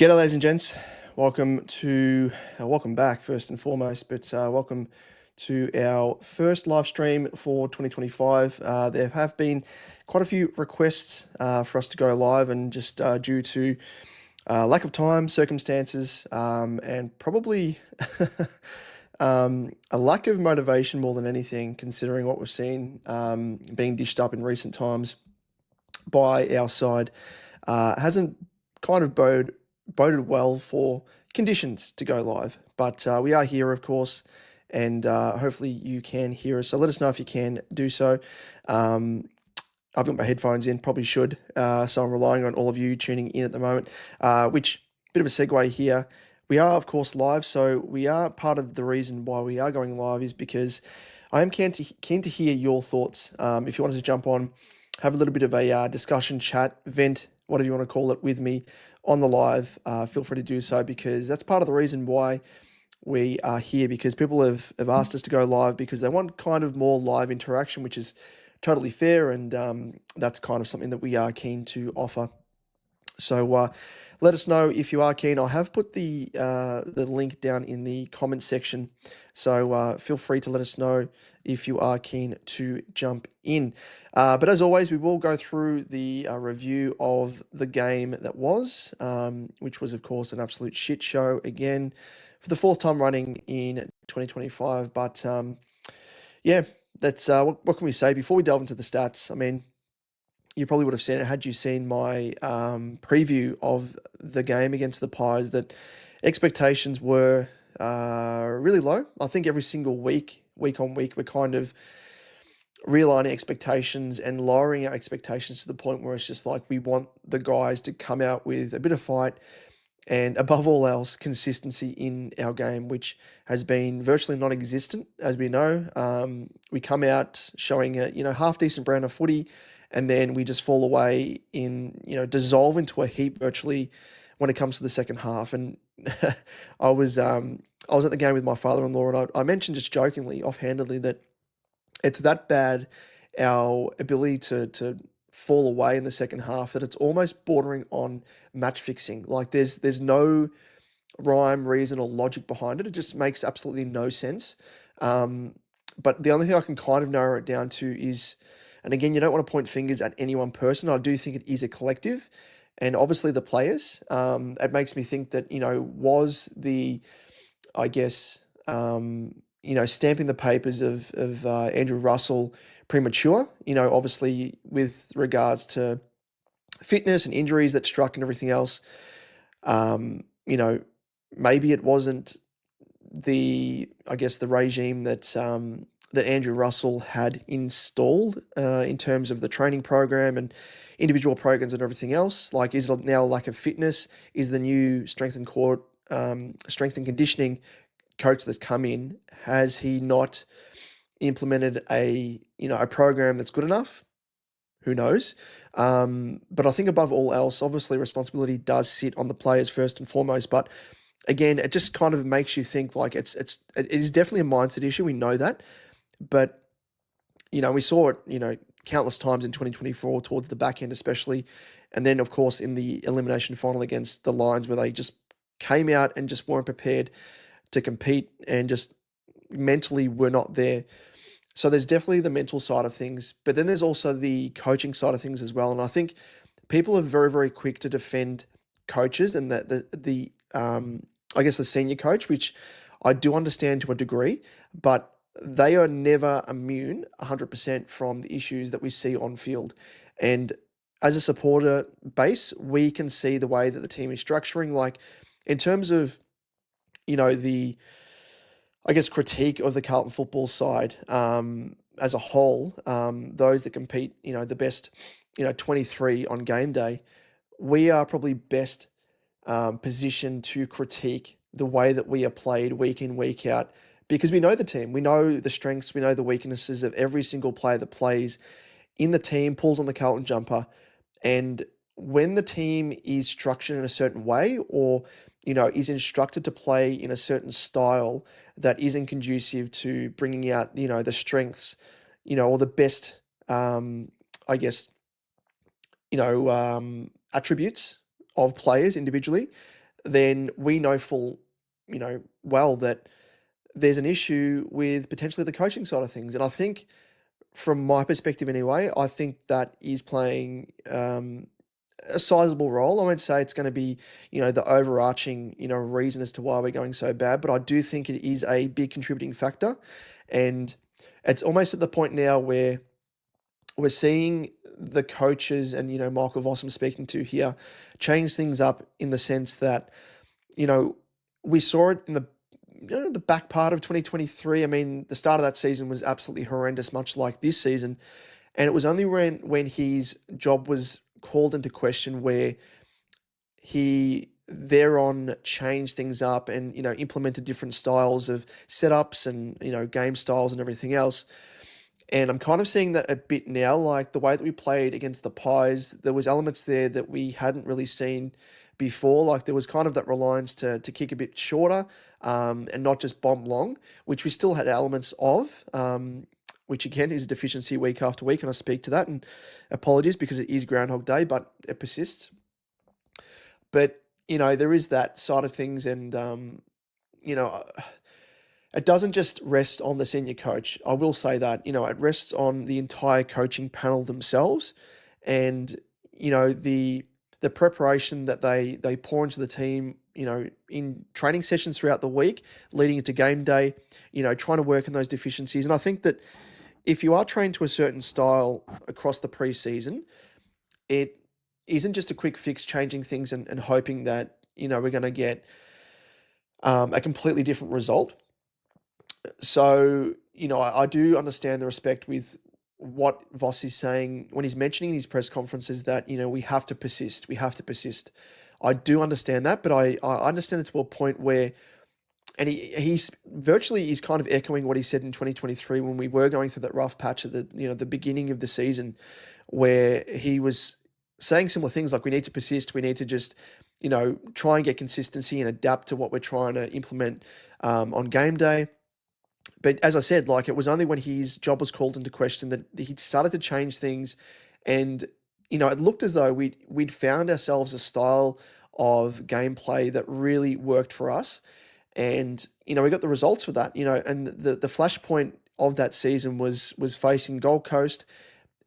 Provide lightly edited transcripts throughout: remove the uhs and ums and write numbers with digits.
G'day, ladies and gents. Welcome back first and foremost, but welcome to our first live stream for 2025. There have been quite a few requests for us to go live, and just due to lack of time, circumstances, and probably a lack of motivation more than anything, considering what we've seen being dished up in recent times by our side, hasn't kind of boded well for conditions to go live. But we are here, of course, and hopefully you can hear us. So let us know if you can do so. I've got my headphones in, probably should. So I'm relying on all of you tuning in at the moment, which, bit of a segue here. We are, of course, live. So we are, part of the reason why we are going live is because I am keen to hear your thoughts. If you wanted to jump on, have a little bit of a discussion, chat, vent, whatever you want to call it, with me on the live, feel free to do so, because that's part of the reason why we are here, because people have asked us to go live because they want kind of more live interaction, which is totally fair, and that's kind of something that we are keen to offer. So let us know if you are keen. I have put the link down in the comment section, so feel free to let us know if you are keen to jump in. But as always, we will go through the review of the game that was, which was, of course, an absolute shit show again for the fourth time running in 2025. But yeah, that's what can we say before we delve into the stats? I mean, you probably would have seen it had you seen my preview of the game against the Pies, that expectations were really low. I think every single week on week, we're kind of realigning expectations and lowering our expectations to the point where it's just like we want the guys to come out with a bit of fight and, above all else, consistency in our game, which has been virtually non-existent, as we know. We come out showing a half decent brand of footy, and then we just fall away dissolve into a heap virtually when it comes to the second half. And I was at the game with my father-in-law, and I mentioned just jokingly, offhandedly, that it's that bad, our ability to fall away in the second half, that it's almost bordering on match fixing. Like there's no rhyme, reason, or logic behind it. It just makes absolutely no sense. But the only thing I can kind of narrow it down to is, and again, you don't want to point fingers at any one person. I do think it is a collective, and obviously the players. It makes me think that, was the, I guess, stamping the papers of Andrew Russell premature, obviously with regards to fitness and injuries that struck and everything else. Maybe it wasn't the regime that Andrew Russell had installed in terms of the training program and individual programs and everything else. Like, is it now lack of fitness? Is the new strength and conditioning coach that's come in, has he not implemented a program that's good enough? Who knows? But I think, above all else, obviously responsibility does sit on the players first and foremost. But again, it just kind of makes you think, like, it is definitely a mindset issue. We know that, but we saw it countless times in 2024 towards the back end, especially, and then of course in the elimination final against the Lions, where they just came out and just weren't prepared to compete and just mentally were not there. So there's definitely the mental side of things, but then there's also the coaching side of things as well. And I think people are very, very quick to defend coaches, and that the senior coach, which I do understand to a degree, but they are never immune 100% from the issues that we see on field. And as a supporter base, we can see the way that the team is structuring, like in terms of the critique of the Carlton football side as a whole. Those that compete, the best 23 on game day, we are probably best positioned to critique the way that we are played week in, week out, because we know the team, we know the strengths, we know the weaknesses of every single player that plays in the team, pulls on the Carlton jumper. And when the team is structured in a certain way, or is instructed to play in a certain style that isn't conducive to bringing out the strengths, or the best attributes of players individually, then we know well that there's an issue with potentially the coaching side of things. And I think, from my perspective anyway, I think that is playing a sizable role. I won't say it's going to be, the overarching, reason as to why we're going so bad, but I do think it is a big contributing factor. And it's almost at the point now where we're seeing the coaches and, Michael Voss I'm speaking to here change things up in the sense that, you know, we saw it in the back part of 2023. I mean, the start of that season was absolutely horrendous, much like this season. And it was only when his job was called into question where he thereon changed things up and, implemented different styles of setups and, game styles and everything else. And I'm kind of seeing that a bit now, like the way that we played against the Pies, there was elements there that we hadn't really seen before. Like there was kind of that reliance to kick a bit shorter, and not just bomb long, which we still had elements of, which again is a deficiency week after week. And I speak to that, and apologies because it is Groundhog Day, but it persists. But, there is that side of things. And, you know, it doesn't just rest on the senior coach. I will say that, it rests on the entire coaching panel themselves, and, the preparation that they pour into the team, in training sessions throughout the week, leading into game day, trying to work on those deficiencies. And I think that if you are trained to a certain style across the preseason, it isn't just a quick fix, changing things and hoping that, we're going to get a completely different result. So, I do understand the respect with what Voss is saying when he's mentioning in his press conferences that, we have to persist. We have to persist. I do understand that, but I understand it to a point where, and he's virtually, he's kind of echoing what he said in 2023 when we were going through that rough patch at the beginning of the season, where he was saying similar things like we need to persist, we need to just, try and get consistency and adapt to what we're trying to implement on game day. But as I said, like it was only when his job was called into question that he started to change things, and it looked as though we'd found ourselves a style of gameplay that really worked for us, and we got the results for that. And the flashpoint of that season was facing Gold Coast,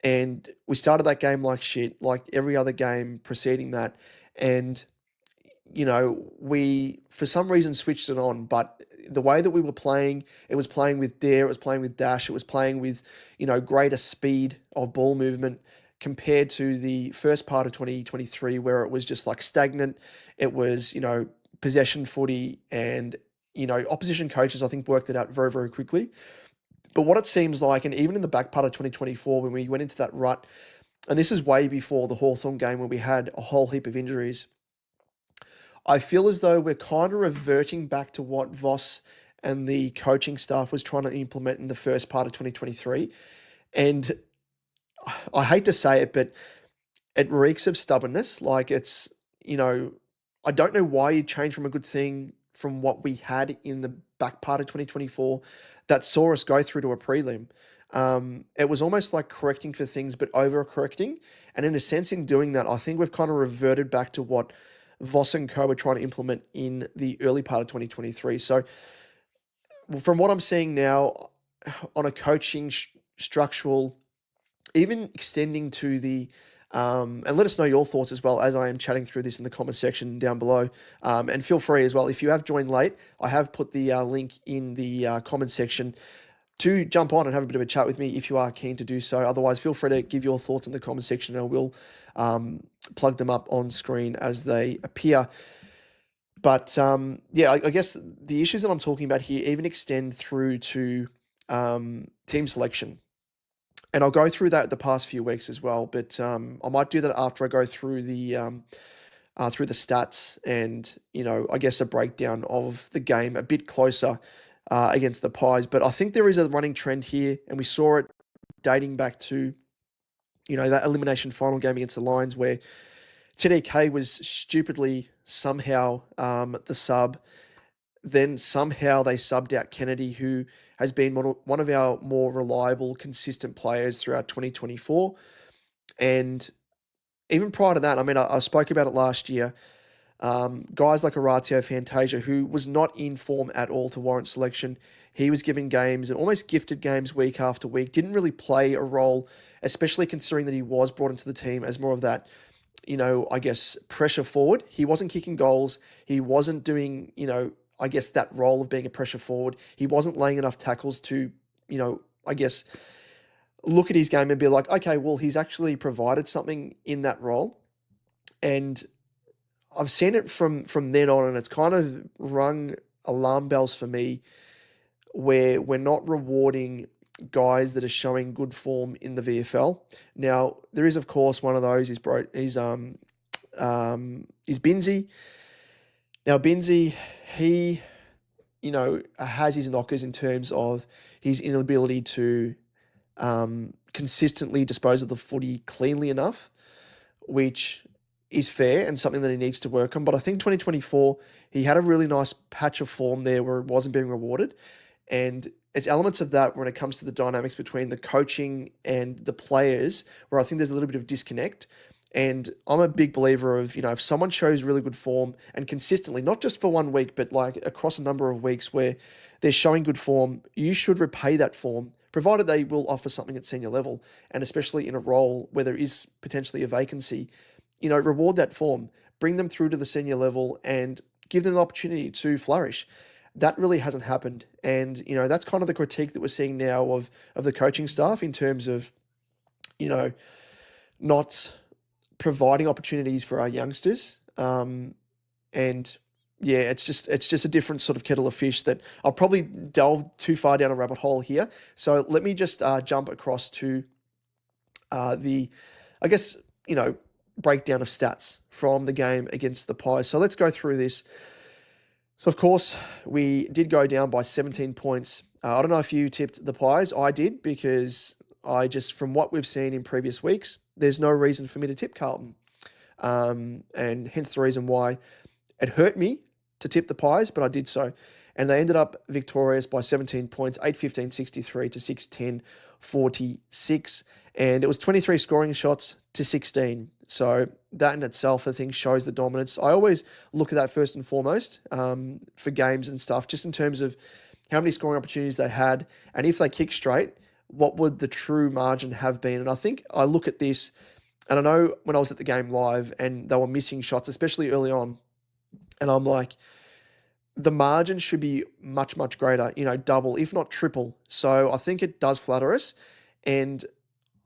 and we started that game like shit, like every other game preceding that, and we for some reason switched it on, but the way that we were playing, it was playing with dare, it was playing with dash, it was playing with, greater speed of ball movement compared to the first part of 2023 where it was just like stagnant. It was, possession footy, and, opposition coaches, I think, worked it out very, very quickly. But what it seems like, and even in the back part of 2024, when we went into that rut, and this is way before the Hawthorn game where we had a whole heap of injuries, I feel as though we're kind of reverting back to what Voss and the coaching staff was trying to implement in the first part of 2023. And I hate to say it, but it reeks of stubbornness. Like it's, I don't know why you changed from a good thing from what we had in the back part of 2024 that saw us go through to a prelim. It was almost like correcting for things, but overcorrecting. And in a sense, in doing that, I think we've kind of reverted back to what Voss and co were trying to implement in the early part of 2023. So from what I'm seeing now on a coaching structural, even extending to the, and let us know your thoughts as well as I am chatting through this in the comment section down below. And feel free as well, if you have joined late, I have put the link in the comment section to jump on and have a bit of a chat with me if you are keen to do so. Otherwise, feel free to give your thoughts in the comment section and I will plug them up on screen as they appear. But yeah, I guess the issues that I'm talking about here even extend through to team selection. And I'll go through that the past few weeks as well. But I might do that after I go through the stats and, I guess a breakdown of the game a bit closer against the Pies. But I think there is a running trend here, and we saw it dating back to, that elimination final game against the Lions where TDK was stupidly somehow the sub. Then somehow they subbed out Kennedy, who has been one of our more reliable, consistent players throughout 2024. And even prior to that, I mean, I spoke about it last year. Guys like Orazio Fantasia, who was not in form at all to warrant selection, he was given games and almost gifted games week after week, didn't really play a role, especially considering that he was brought into the team as more of that, I guess, pressure forward. He wasn't kicking goals. He wasn't doing, I guess, that role of being a pressure forward. He wasn't laying enough tackles to, I guess, look at his game and be like, okay, well, he's actually provided something in that role. And I've seen it from then on, and it's kind of rung alarm bells for me where we're not rewarding guys that are showing good form in the VFL. Now, there is, of course, one of those is Binzi. Now, Binzi, he, has his knockers in terms of his inability to consistently dispose of the footy cleanly enough, which is fair and something that he needs to work on. But I think 2024, he had a really nice patch of form there where it wasn't being rewarded. And it's elements of that when it comes to the dynamics between the coaching and the players, where I think there's a little bit of disconnect. And I'm a big believer of, if someone shows really good form and consistently, not just for 1 week, but like across a number of weeks where they're showing good form, you should repay that form, provided they will offer something at senior level, and especially in a role where there is potentially a vacancy, reward that form, bring them through to the senior level and give them the opportunity to flourish. That really hasn't happened. And, that's kind of the critique that we're seeing now of the coaching staff in terms of, not providing opportunities for our youngsters. And yeah, it's just a different sort of kettle of fish that I'll probably delve too far down a rabbit hole here. So let me just jump across to the, I guess, breakdown of stats from the game against the Pies. So let's go through this. So, of course, we did go down by 17 points. I don't know if you tipped the Pies. I did, because from what we've seen in previous weeks, there's no reason for me to tip Carlton. And hence the reason why it hurt me to tip the Pies, but I did so. And they ended up victorious by 17 points, 8-15-63 to 6-10-46. And it was 23 scoring shots to 16. So that in itself, I think, shows the dominance. I always look at that first and foremost for games and stuff, just in terms of how many scoring opportunities they had. And if they kick straight, what would the true margin have been? And I think I look at this, and I know when I was at the game live and they were missing shots, especially early on, and I'm like, the margin should be much, much greater, double, if not triple. So I think it does flatter us. And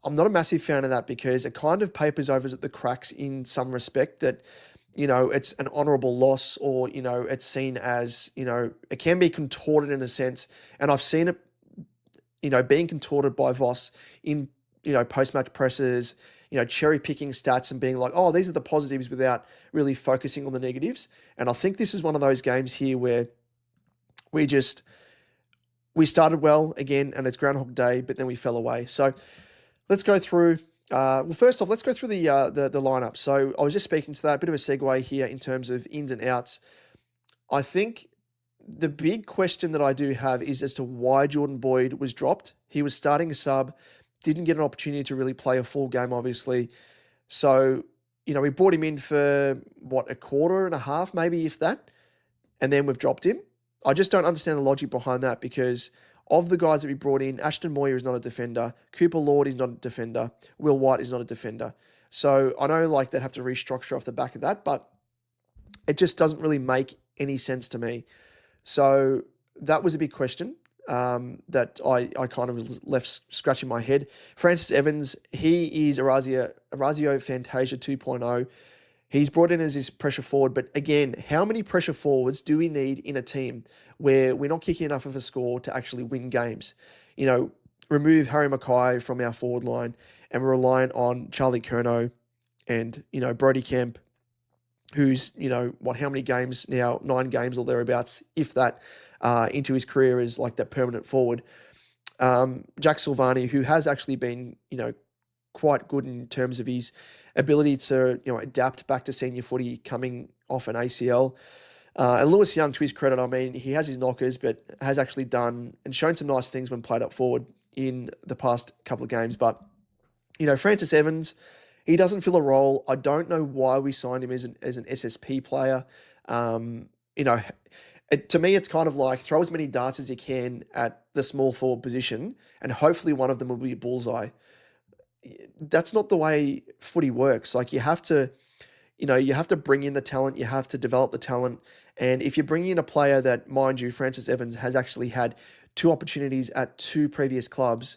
I'm not a massive fan of that, because it kind of papers over the cracks in some respect that, it's an honourable loss, or, it's seen as, it can be contorted in a sense. And I've seen it, being contorted by Voss in, post-match presses, cherry picking stats and being like, oh, these are the positives without really focusing on the negatives. And I think this is one of those games here where we started well again, and it's Groundhog Day, but then we fell away. So let's go through. First off, let's go through the lineup. So I was just speaking to that, a bit of a segue here in terms of ins and outs. I think the big question that I do have is as to why Jordan Boyd was dropped. He was starting a sub, didn't get an opportunity to really play a full game, obviously. So, we brought him in for, a quarter and a half, maybe, if that, and then we've dropped him. I just don't understand the logic behind that, because of the guys that we brought in, Ashton Moyer is not a defender, Cooper Lord is not a defender, Will White is not a defender. So I know they'd have to restructure off the back of that, but it just doesn't really make any sense to me. So that was a big question that I kind of was left scratching my head. Francis Evans, he is Orazio Fantasia 2.0. He's brought in as his pressure forward, but again, how many pressure forwards do we need in a team where we're not kicking enough of a score to actually win games? Remove Harry Mackay from our forward line, and we're relying on Charlie Curnow and, Brody Kemp, who's, how many games now, 9 games or thereabouts, if that, into his career as like that permanent forward. Jack Silvani, who has actually been, quite good in terms of his ability to, adapt back to senior footy coming off an ACL. And Lewis Young, to his credit, I mean, he has his knockers, but has actually done and shown some nice things when played up forward in the past couple of games. But, Francis Evans, He doesn't fill a role. I don't know why we signed him as an SSP player. Um, you know, to me, it's kind of like throw as many darts as you can at the small forward position, and hopefully one of them will be a bullseye. That's not the way footy works. Like you have to bring in the talent, you have to develop the talent. And if you bring in a player that, mind you, Francis Evans has actually had two opportunities at two previous clubs,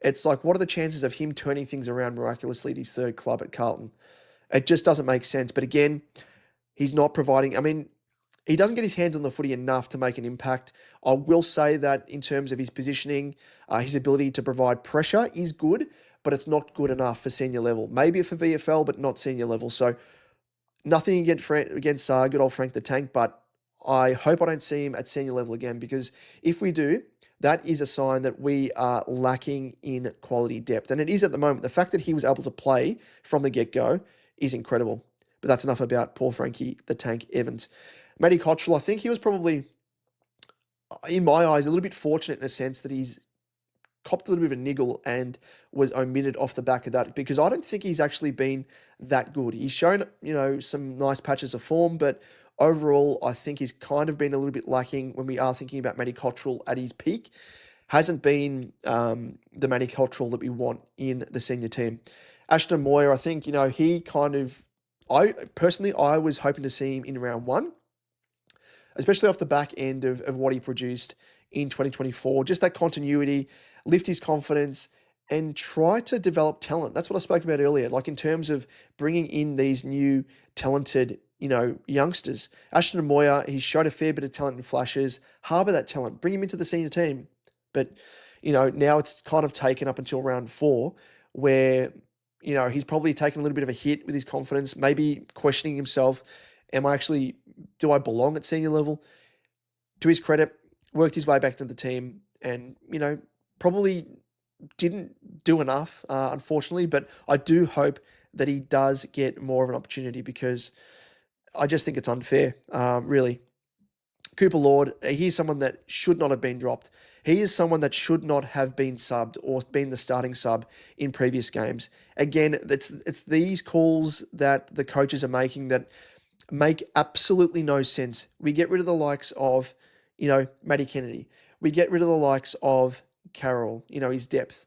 it's like, what are the chances of him turning things around miraculously at his third club at Carlton? It just doesn't make sense. But again, he's not providing. I mean, he doesn't get his hands on the footy enough to make an impact. I will say that in terms of his positioning, his ability to provide pressure is good, but it's not good enough for senior level. Maybe for VFL, but not senior level. So nothing against good old Frank the Tank, but I hope I don't see him at senior level again, because if we do, that is a sign that we are lacking in quality depth. And it is at the moment. The fact that he was able to play from the get-go is incredible. But that's enough about poor Frankie the Tank Evans. Matty Cottrell, I think he was probably, in my eyes, a little bit fortunate in a sense that he's copped a little bit of a niggle and was omitted off the back of that, because I don't think he's actually been that good. He's shown, some nice patches of form, but overall, I think he's kind of been a little bit lacking when we are thinking about Matty Cottrell at his peak. Hasn't been the Matty Cottrell that we want in the senior team. Ashton Moyer, I think, he kind of, I was hoping to see him in round one, especially off the back end of what he produced in 2024. Just that continuity, lift his confidence, and try to develop talent. That's what I spoke about earlier, like in terms of bringing in these new talented, youngsters. Ashton Moyer, he showed a fair bit of talent in flashes. Harbour that talent, bring him into the senior team. But, now it's kind of taken up until round four where, he's probably taken a little bit of a hit with his confidence, maybe questioning himself. Do I belong at senior level? To his credit, worked his way back to the team and, probably didn't do enough, unfortunately, but I do hope that he does get more of an opportunity, because I just think it's unfair, really. Cooper Lord, he's someone that should not have been dropped. He is someone that should not have been subbed or been the starting sub in previous games. Again, it's these calls that the coaches are making that make absolutely no sense. We get rid of the likes of, Matty Kennedy. We get rid of the likes of Carroll, his depth.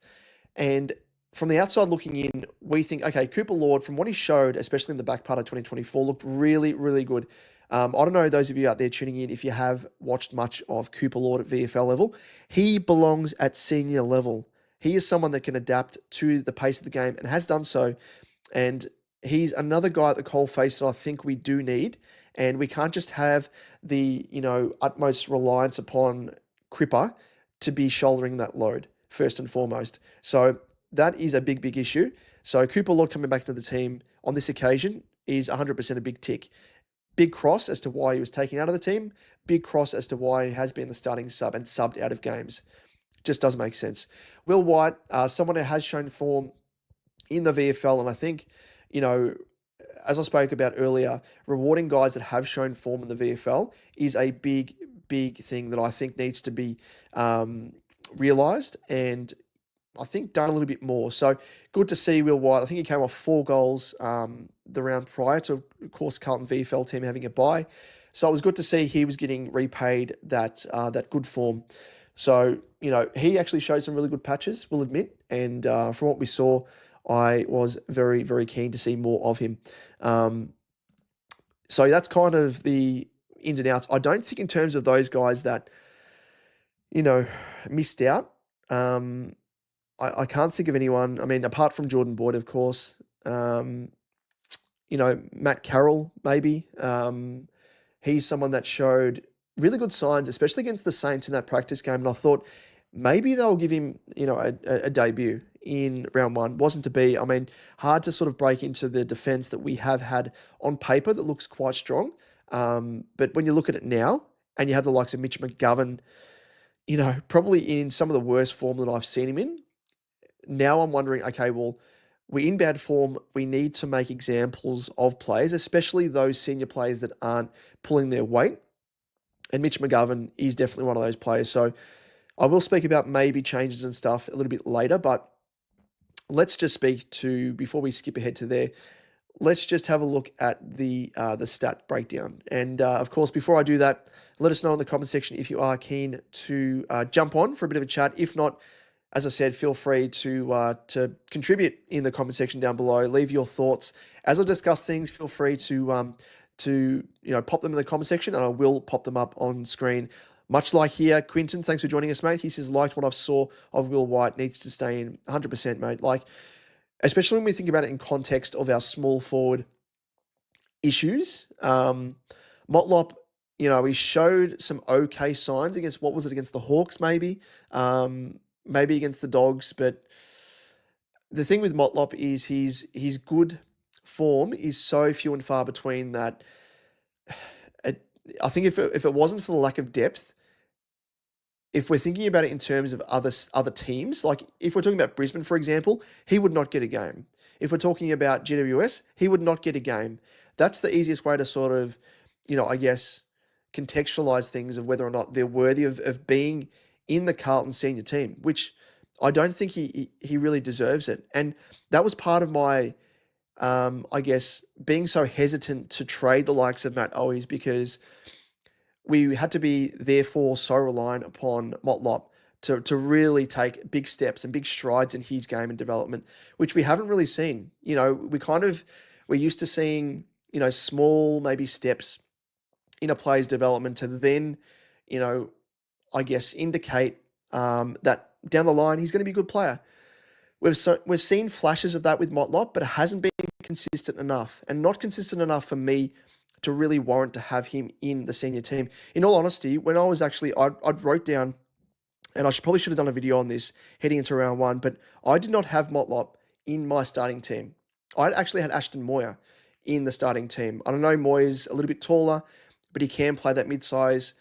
And from the outside looking in, we think, okay, Cooper Lord, from what he showed, especially in the back part of 2024, looked really, really good. I don't know, those of you out there tuning in, if you have watched much of Cooper Lord at VFL level, he belongs at senior level. He is someone that can adapt to the pace of the game and has done so. And he's another guy at the coalface that I think we do need. And we can't just have the, utmost reliance upon Cripper to be shouldering that load, first and foremost. So that is a big, big issue. So Cooper Lord coming back to the team on this occasion is 100% a big tick. Big cross as to why he was taken out of the team. Big cross as to why he has been the starting sub and subbed out of games. Just doesn't make sense. Will White, someone who has shown form in the VFL, and I think, as I spoke about earlier, rewarding guys that have shown form in the VFL is a big, big thing that I think needs to be realised and I think done a little bit more. So good to see Will White. I think he came off 4 goals the round prior to, of course, Carlton VFL team having a bye. So it was good to see he was getting repaid that good form. So, he actually showed some really good patches, we'll admit. And from what we saw, I was very, very keen to see more of him. So that's kind of the ins and outs. I don't think in terms of those guys that, missed out. I can't think of anyone. I mean, apart from Jordan Boyd, of course. Matt Carroll, maybe. He's someone that showed really good signs, especially against the Saints in that practice game. And I thought maybe they'll give him, a debut in round one. Wasn't to be. I mean, hard to sort of break into the defense that we have had on paper that looks quite strong. But when you look at it now and you have the likes of Mitch McGovern, probably in some of the worst form that I've seen him in, now I'm wondering, okay, well, we're in bad form. We need to make examples of players, especially those senior players that aren't pulling their weight. And Mitch McGovern is definitely one of those players. So I will speak about maybe changes and stuff a little bit later, but let's just speak to, before we skip ahead to there, let's just have a look at the stat breakdown. And of course, before I do that, let us know in the comment section if you are keen to jump on for a bit of a chat. If not, as I said, feel free to contribute in the comment section down below. Leave your thoughts as I discuss things. Feel free to pop them in the comment section, and I will pop them up on screen. Much like here, Quinton, thanks for joining us, mate. He says, liked what I saw of Will White, needs to stay in 100%, mate. Like, especially when we think about it in context of our small forward issues. Motlop, he showed some okay signs against, what was it, against the Hawks, maybe, maybe against the Dogs. But the thing with Motlop is his good form is so few and far between that I think if it wasn't for the lack of depth, if we're thinking about it in terms of other teams, like if we're talking about Brisbane, for example, he would not get a game. If we're talking about GWS, he would not get a game. That's the easiest way to sort of, I guess, contextualize things of whether or not they're worthy of being in the Carlton senior team, which I don't think he really deserves it. And that was part of my, I guess, being so hesitant to trade the likes of Matt Owies, because we had to be therefore so reliant upon Motlop to really take big steps and big strides in his game and development, which we haven't really seen. We're used to seeing, small maybe steps in a player's development to then, I guess, indicate that down the line he's going to be a good player. We've seen flashes of that with Motlop, but it hasn't been consistent enough, and not consistent enough for me to really warrant to have him in the senior team. In all honesty, when I was actually, I'd wrote down, and probably should have done a video on this heading into round one, but I did not have Motlop in my starting team. I actually had Ashton Moyer in the starting team. I don't know, Moyer's a little bit taller, but he can play that mid-size,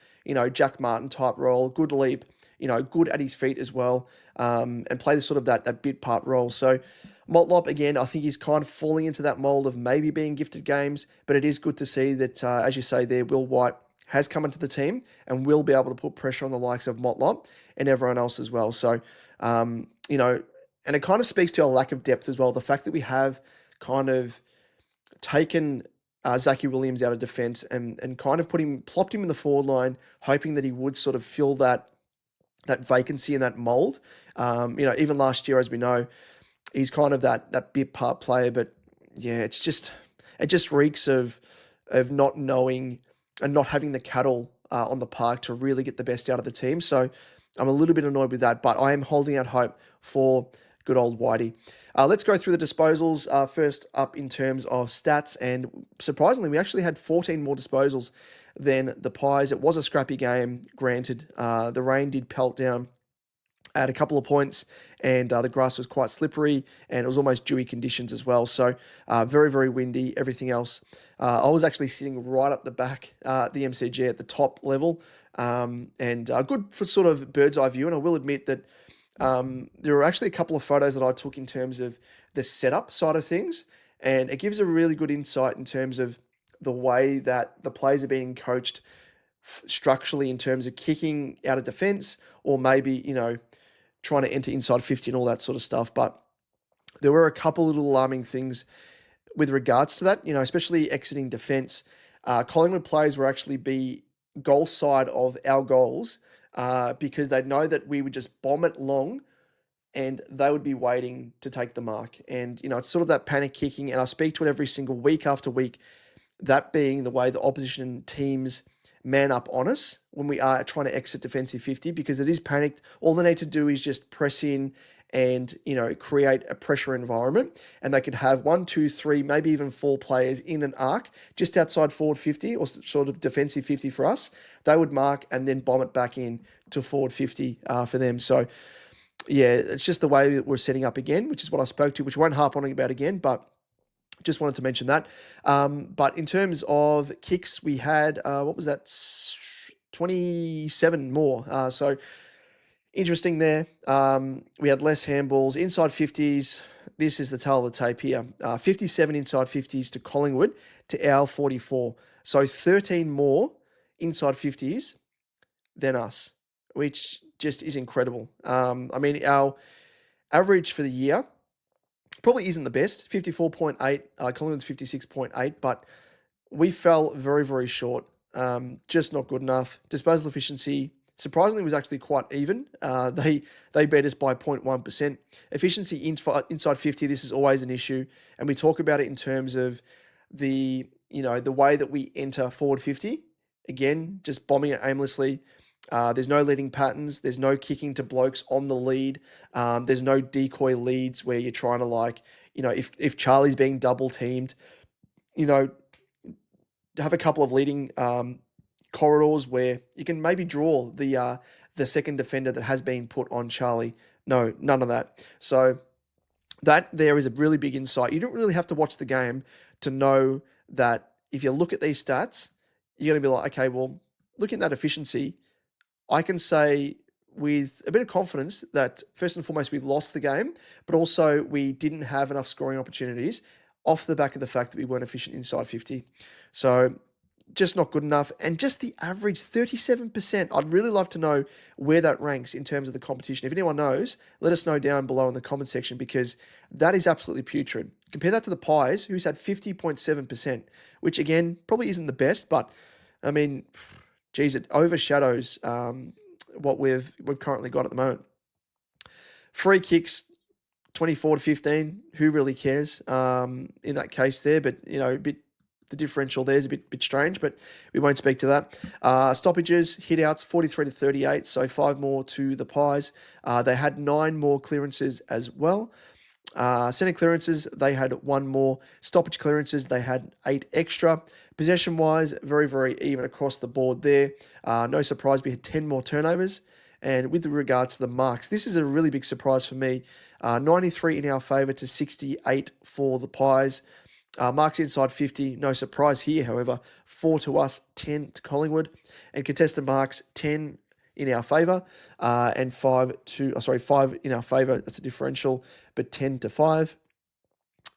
Jack Martin type role, good leap, good at his feet as well, and play the sort of that bit part role. So Motlop, again, I think he's kind of falling into that mold of maybe being gifted games, but it is good to see that, as you say there, Will White has come into the team and will be able to put pressure on the likes of Motlop and everyone else as well. So, and it kind of speaks to our lack of depth as well. The fact that we have kind of taken Zachy Williams out of defence and kind of plopped him in the forward line, hoping that he would sort of fill that vacancy in that mold. Even last year, as we know, he's kind of that bit part player, but yeah, it just reeks of not knowing and not having the cattle on the park to really get the best out of the team. So I'm a little bit annoyed with that, but I am holding out hope for good old Whitey. Let's go through the disposals. First up in terms of stats, and surprisingly, we actually had 14 more disposals than the Pies. It was a scrappy game, granted. The rain did pelt down at a couple of points, and the grass was quite slippery, and it was almost dewy conditions as well. So very, very windy, everything else. I was actually sitting right up the back, the MCG at the top level, and good for sort of bird's eye view. And I will admit that there were actually a couple of photos that I took in terms of the setup side of things, and it gives a really good insight in terms of the way that the players are being coached structurally in terms of kicking out of defence, or maybe, trying to enter inside 50 and all that sort of stuff. But there were a couple little alarming things with regards to that, especially exiting defence. Collingwood players will actually be goal side of our goals because they know that we would just bomb it long and they would be waiting to take the mark. And, it's sort of that panic kicking, and I speak to it every single week after week, that being the way the opposition teams man up on us when we are trying to exit defensive 50, because it is panicked. All they need to do is just press in and, create a pressure environment, and they could have 1, 2, 3, maybe even 4 players in an arc just outside forward 50 or sort of defensive 50 for us. They would mark and then bomb it back in to forward 50 for them. So yeah, it's just the way that we're setting up again, which is what I spoke to, which I won't harp on about again, but just wanted to mention that. But in terms of kicks, we had, what was that? 27 more. So interesting there. We had less handballs. Inside 50s, this is the tail of the tape here. 57 inside 50s to Collingwood to our 44. So 13 more inside 50s than us, which just is incredible. Our average for the year Probably isn't the best. 54.8, Collingwood's 56.8, but we fell very, very short. Just not good enough. Disposal efficiency, surprisingly, was actually quite even. They beat us by 0.1%. Efficiency inside 50, this is always an issue, and we talk about it in terms of the way that we enter forward 50. Again, just bombing it aimlessly. There's no leading patterns. There's no kicking to blokes on the lead. There's no decoy leads where you're trying to if Charlie's being double teamed, you know, have a couple of leading corridors where you can maybe draw the second defender that has been put on Charlie. No, none of that. So that there is a really big insight. You don't really have to watch the game to know that if you look at these stats, you're going to be like, okay, well, looking at that efficiency, I can say with a bit of confidence that first and foremost, we lost the game, but also we didn't have enough scoring opportunities off the back of the fact that we weren't efficient inside 50. So just not good enough. And just the average 37%. I'd really love to know where that ranks in terms of the competition. If anyone knows, let us know down below in the comment section, because that is absolutely putrid. Compare that to the Pies, who's had 50.7%, which again, probably isn't the best, but I mean, geez, it overshadows what we've currently got at the moment. Free kicks, 24-15. Who really cares in that case there? But the differential there is a bit strange, but we won't speak to that. Stoppages, hit-outs, 43-38, so 5 more to the Pies. They had 9 more clearances as well. Centre clearances, they had 1 more. Stoppage clearances, they had 8 extra. Possession-wise, very, very even across the board there. No surprise, we had 10 more turnovers. And with regards to the marks, this is a really big surprise for me. 93 in our favour to 68 for the Pies. Marks inside 50, no surprise here, however. 4 to us, 10 to Collingwood. And contested marks, 10 in our favour, and 5 in our favour. That's a differential, but 10 to 5.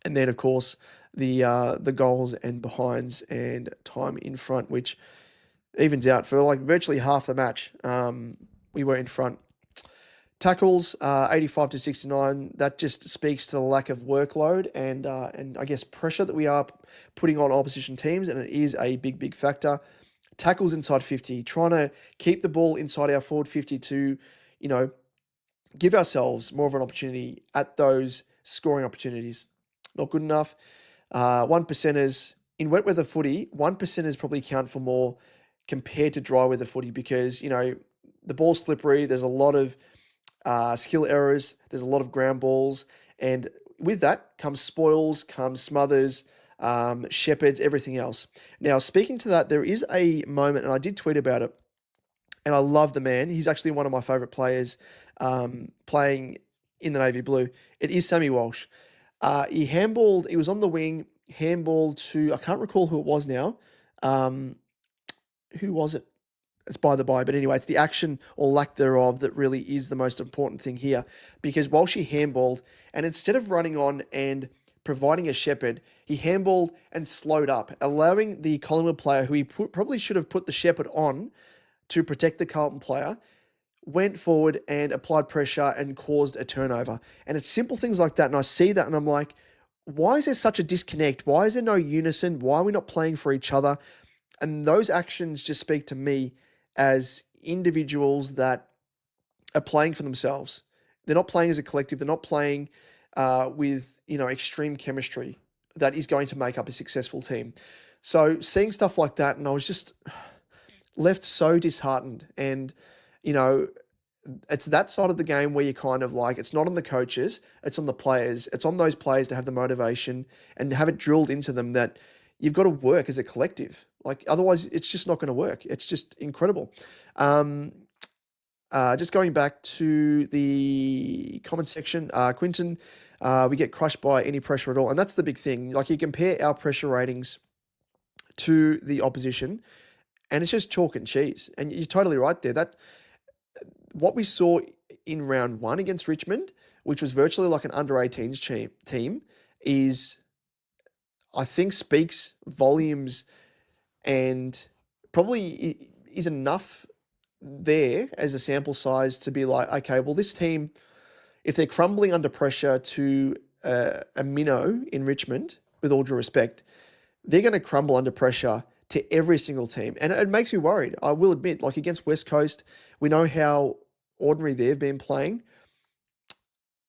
And then, of course, the goals and behinds and time in front, which evens out for like virtually half the match. We were in front. Tackles, 85-69. That just speaks to the lack of workload and I guess pressure that we are putting on opposition teams, and it is a big, big factor. Tackles inside 50, trying to keep the ball inside our forward 50 to, give ourselves more of an opportunity at those scoring opportunities. Not good enough. 1%ers in wet weather footy, 1%ers probably count for more compared to dry weather footy, because, the ball's slippery. There's a lot of skill errors. There's a lot of ground balls. And with that comes spoils, comes smothers, shepherds, everything else. Now, speaking to that, there is a moment, and I did tweet about it, and I love the man. He's actually one of my favourite players playing in the Navy Blue. It is Sammy Walsh. He handballed, he was on the wing, handballed to, I can't recall who it was now. Who was it? It's by the by, but anyway, it's the action or lack thereof that really is the most important thing here, because while she handballed, and instead of running on and providing a shepherd, he handballed and slowed up, allowing the Collingwood player, who he probably should have put the shepherd on to protect the Carlton player, went forward and applied pressure and caused a turnover. And it's simple things like that, and I see that and I'm like, why is there such a disconnect? Why is there no unison? Why are we not playing for each other? And those actions just speak to me as individuals that are playing for themselves. They're not playing as a collective. They're not playing with extreme chemistry that is going to make up a successful team. So seeing stuff like that, and I was just left so disheartened. And it's that side of the game where you kind of like, it's not on the coaches, it's on the players. It's on those players to have the motivation and have it drilled into them that you've got to work as a collective. Like, otherwise, it's just not going to work. It's just incredible. Just going back to the comment section, Quinton, we get crushed by any pressure at all. And that's the big thing. Like, you compare our pressure ratings to the opposition, and it's just chalk and cheese. And you're totally right there. That what we saw in round 1 against Richmond, which was virtually like an under-18s team, is, I think, speaks volumes and probably is enough there as a sample size to be like, okay, well, this team, if they're crumbling under pressure to a minnow in Richmond, with all due respect, they're going to crumble under pressure to every single team. And it makes me worried. I will admit, like against West Coast, we know how ordinary they've been playing.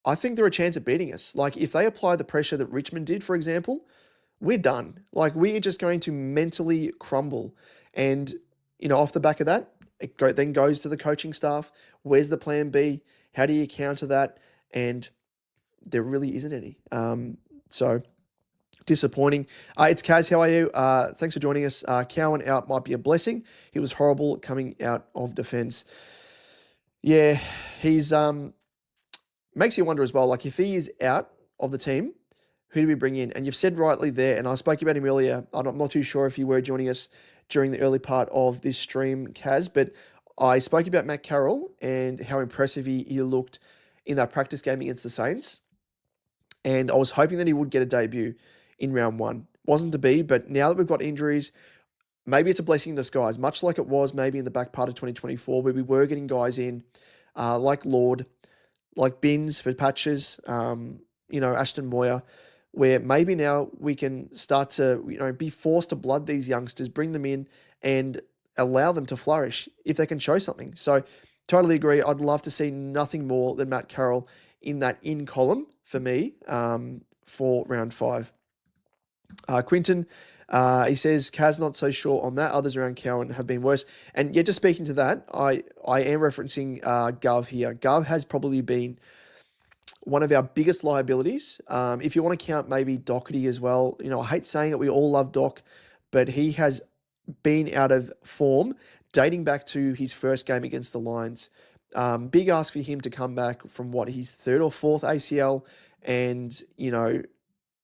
I think they're a chance of beating us. Like if they apply the pressure that Richmond did, for example, we're done. Like we're just going to mentally crumble. And, off the back of that, then goes to the coaching staff. Where's the plan B? How do you counter that? And there really isn't any. So disappointing. It's Kaz. How are you? Thanks for joining us. Cowan out might be a blessing. He was horrible coming out of defence. Yeah, he's makes you wonder as well. Like if he is out of the team, who do we bring in? And you've said rightly there, and I spoke about him earlier. I'm not too sure if you were joining us during the early part of this stream, Kaz, but I spoke about Matt Carroll and how impressive he looked in that practice game against the Saints. And I was hoping that he would get a debut in round one. Wasn't to be, but now that we've got injuries, maybe it's a blessing in disguise, much like it was maybe in the back part of 2024, where we were getting guys in like Lord, like Binns for patches, Ashton Moyer, where maybe now we can start to, be forced to blood these youngsters, bring them in and allow them to flourish if they can show something. So totally agree. I'd love to see nothing more than Matt Carroll in that in column for me for round 5. Quinton, he says, Kaz not so sure on that. Others around Cowan have been worse. And yeah, just speaking to that, I am referencing Gov here. Gov has probably been one of our biggest liabilities. If you want to count maybe Doherty as well, I hate saying it, we all love Doc, but he has been out of form dating back to his first game against the Lions. Big ask for him to come back from his 3rd or 4th ACL and,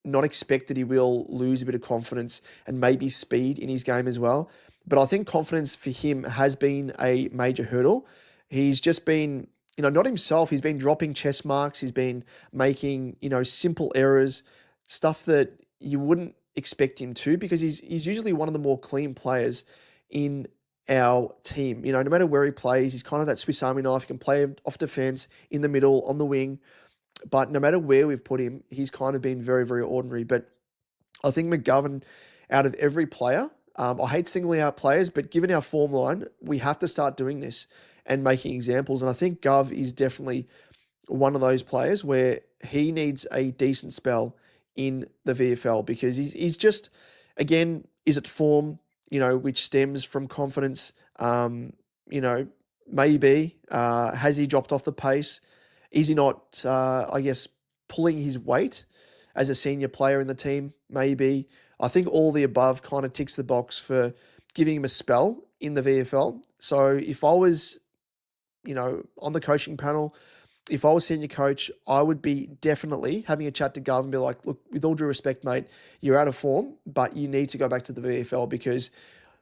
not expect that he will lose a bit of confidence and maybe speed in his game as well. But I think confidence for him has been a major hurdle. He's just been, not himself. He's been dropping chest marks. He's been making, simple errors, stuff that you wouldn't expect him to, because he's usually one of the more clean players in our team. No matter where he plays, he's kind of that Swiss Army knife. He can play off defense, in the middle, on the wing. But no matter where we've put him, he's kind of been very, very ordinary. But I think McGovern, out of every player, I hate singling out players, but given our form line, we have to start doing this and making examples. And I think Gov is definitely one of those players where he needs a decent spell in the VFL, because he's just, again, is it form, which stems from confidence? Maybe. Has he dropped off the pace? Is he not, pulling his weight as a senior player in the team? Maybe. I think all the above kind of ticks the box for giving him a spell in the VFL. So if I was, on the coaching panel, if I was senior coach, I would be definitely having a chat to Gov and be like, look, with all due respect, mate, you're out of form, but you need to go back to the VFL, because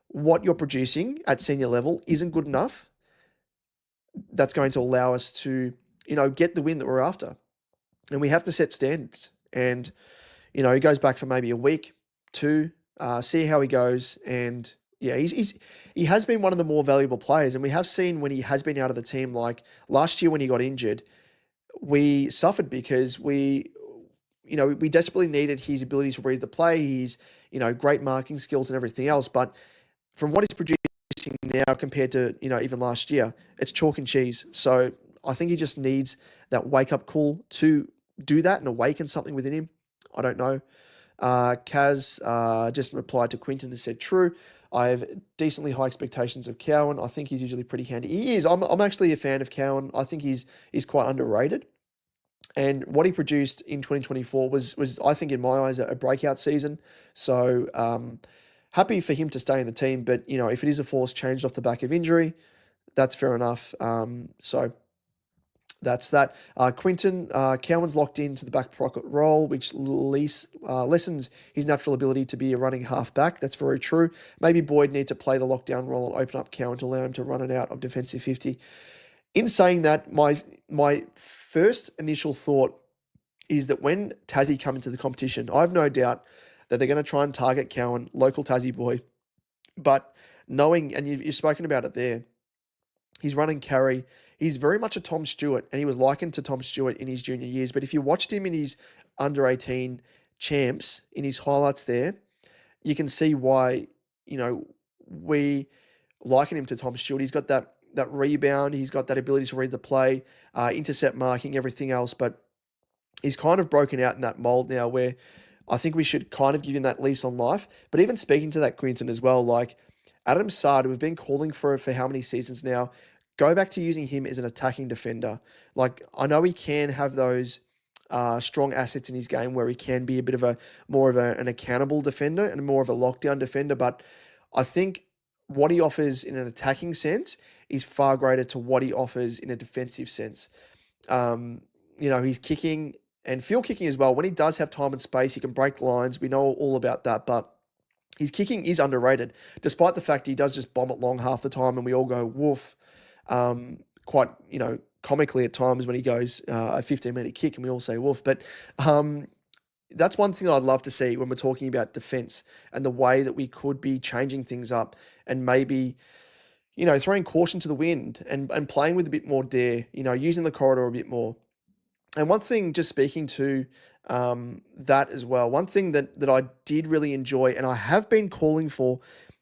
what you're producing at senior level isn't good enough. That's going to allow us to, get the win that we're after. And we have to set standards. And, he goes back for maybe a week, 2, see how he goes. And yeah, he has been one of the more valuable players. And we have seen when he has been out of the team, like last year when he got injured, we suffered because we desperately needed his ability to read the play, his, great marking skills and everything else. But from what he's producing now compared to, even last year, it's chalk and cheese. So I think he just needs that wake-up call to do that and awaken something within him. I don't know. Kaz just replied to Quinton and said, true. I have decently high expectations of Cowan. I think he's usually pretty handy. He is. I'm actually a fan of Cowan. I think he's quite underrated. And what he produced in 2024 was I think, in my eyes, a breakout season. So happy for him to stay in the team. But, if it is a forced change off the back of injury, that's fair enough. So that's that. Quinton, Cowan's locked into the back pocket role, which lessens his natural ability to be a running half-back. That's very true. Maybe Boyd need to play the lockdown role and open up Cowan to allow him to run it out of defensive 50. In saying that, my first initial thought is that when Tassie come into the competition, I have no doubt that they're going to try and target Cowan, local Tassie boy. But knowing, and you've spoken about it there, his run and carry, he's very much a Tom Stewart, and he was likened to Tom Stewart in his junior years. But if you watched him in his under 18 champs, in his highlights there, you can see why, you know, we liken him to Tom Stewart. He's got that rebound, he's got that ability to read the play, intercept marking, everything else. But he's kind of broken out in that mold now where I think we should kind of give him that lease on life. But even speaking to that, Quinton, as well, like Adam Sard, we've been calling for how many seasons now? Go back to using him as an attacking defender. Like, I know he can have those strong assets in his game where he can be a bit of a more of an accountable defender and more of a lockdown defender, but I think what he offers in an attacking sense is far greater to what he offers in a defensive sense. He's kicking and field kicking as well. When he does have time and space, he can break lines. We know all about that, but his kicking is underrated, despite the fact he does just bomb it long half the time, and we all go woof. Quite, comically at times when he goes a 15-meter kick, and we all say woof. But that's one thing I'd love to see when we're talking about defense and the way that we could be changing things up and maybe, throwing caution to the wind and playing with a bit more dare, using the corridor a bit more. And one thing, just speaking to that as well, one thing that I did really enjoy and I have been calling for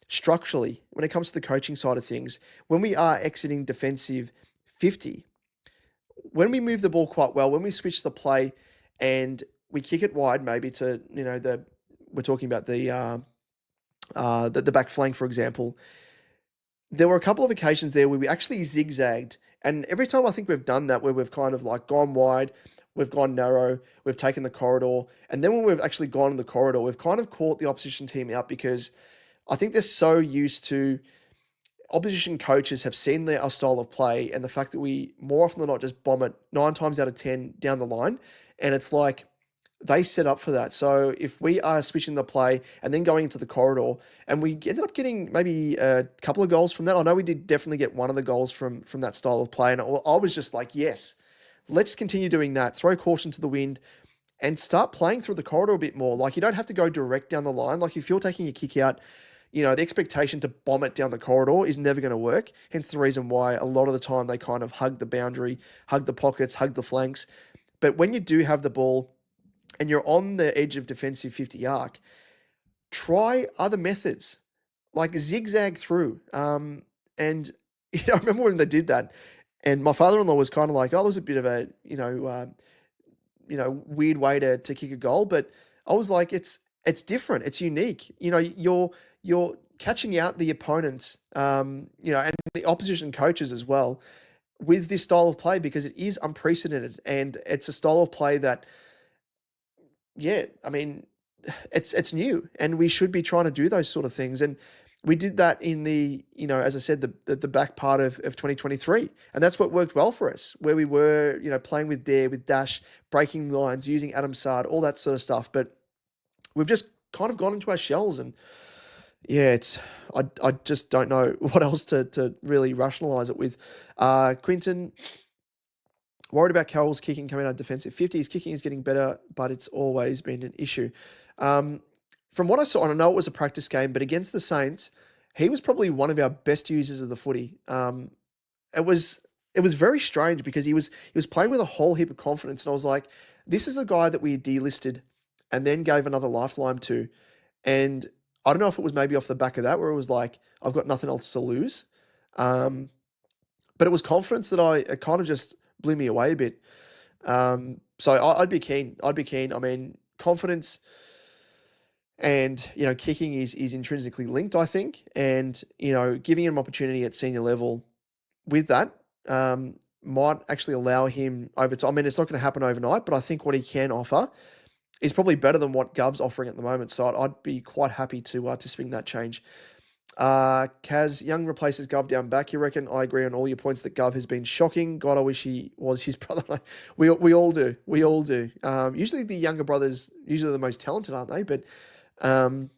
structurally when it comes to the coaching side of things, when we are exiting defensive 50, when we move the ball quite well, when we switch the play and we kick it wide, maybe to, we're talking about the back flank, for example, there were a couple of occasions there where we actually zigzagged. And every time I think we've done that, where we've kind of like gone wide, we've gone narrow, we've taken the corridor. And then when we've actually gone in the corridor, we've kind of caught the opposition team out because I think they're so used to opposition coaches have seen our style of play and the fact that we more often than not just bomb it 9 times out of 10 down the line. And it's like they set up for that. So if we are switching the play and then going into the corridor, and we ended up getting maybe a couple of goals from that. I know we did definitely get one of the goals from that style of play. And I was just like, yes, let's continue doing that. Throw caution to the wind and start playing through the corridor a bit more. Like, you don't have to go direct down the line. Like, if you're taking a kick out, the expectation to bomb it down the corridor is never going to work. Hence the reason why a lot of the time they kind of hug the boundary, hug the pockets, hug the flanks. But when you do have the ball and you're on the edge of defensive 50 arc, try other methods, like zigzag through. And I remember when they did that, and my father-in-law was kind of like, "Oh, it was a bit of a weird way to kick a goal," but I was like, it's different, it's unique. You're catching out the opponents, and the opposition coaches as well with this style of play because it is unprecedented and it's a style of play that, yeah, I mean, it's new and we should be trying to do those sort of things. And we did that in the, as I said, the back part of 2023. And that's what worked well for us, where we were, playing with dare, with dash, breaking lines, using Adam Sard, all that sort of stuff. But we've just kind of gone into our shells and yeah, I just don't know what else to really rationalize it with. Quinton, worried about Carroll's kicking coming out of defensive 50. His kicking is getting better, but it's always been an issue. From what I saw, and I know it was a practice game, but against the Saints, he was probably one of our best users of the footy. It was very strange because he was playing with a whole heap of confidence, and I was like, this is a guy that we delisted and then gave another lifeline to, and I don't know if it was maybe off the back of that where it was like, I've got nothing else to lose. But it was confidence that it kind of just blew me away a bit. So I'd be keen. I mean, confidence and, kicking is intrinsically linked, I think. And, giving him opportunity at senior level with that might actually allow him over time. I mean, it's not going to happen overnight, but I think what he can offer is probably better than what Gov's offering at the moment. So I'd be quite happy to swing that change. Kaz, Young replaces Gov down back, you reckon? I agree on all your points that Gov has been shocking. God, I wish he was his brother. We all do. We all do. Usually the younger brothers, usually the most talented, aren't they? But I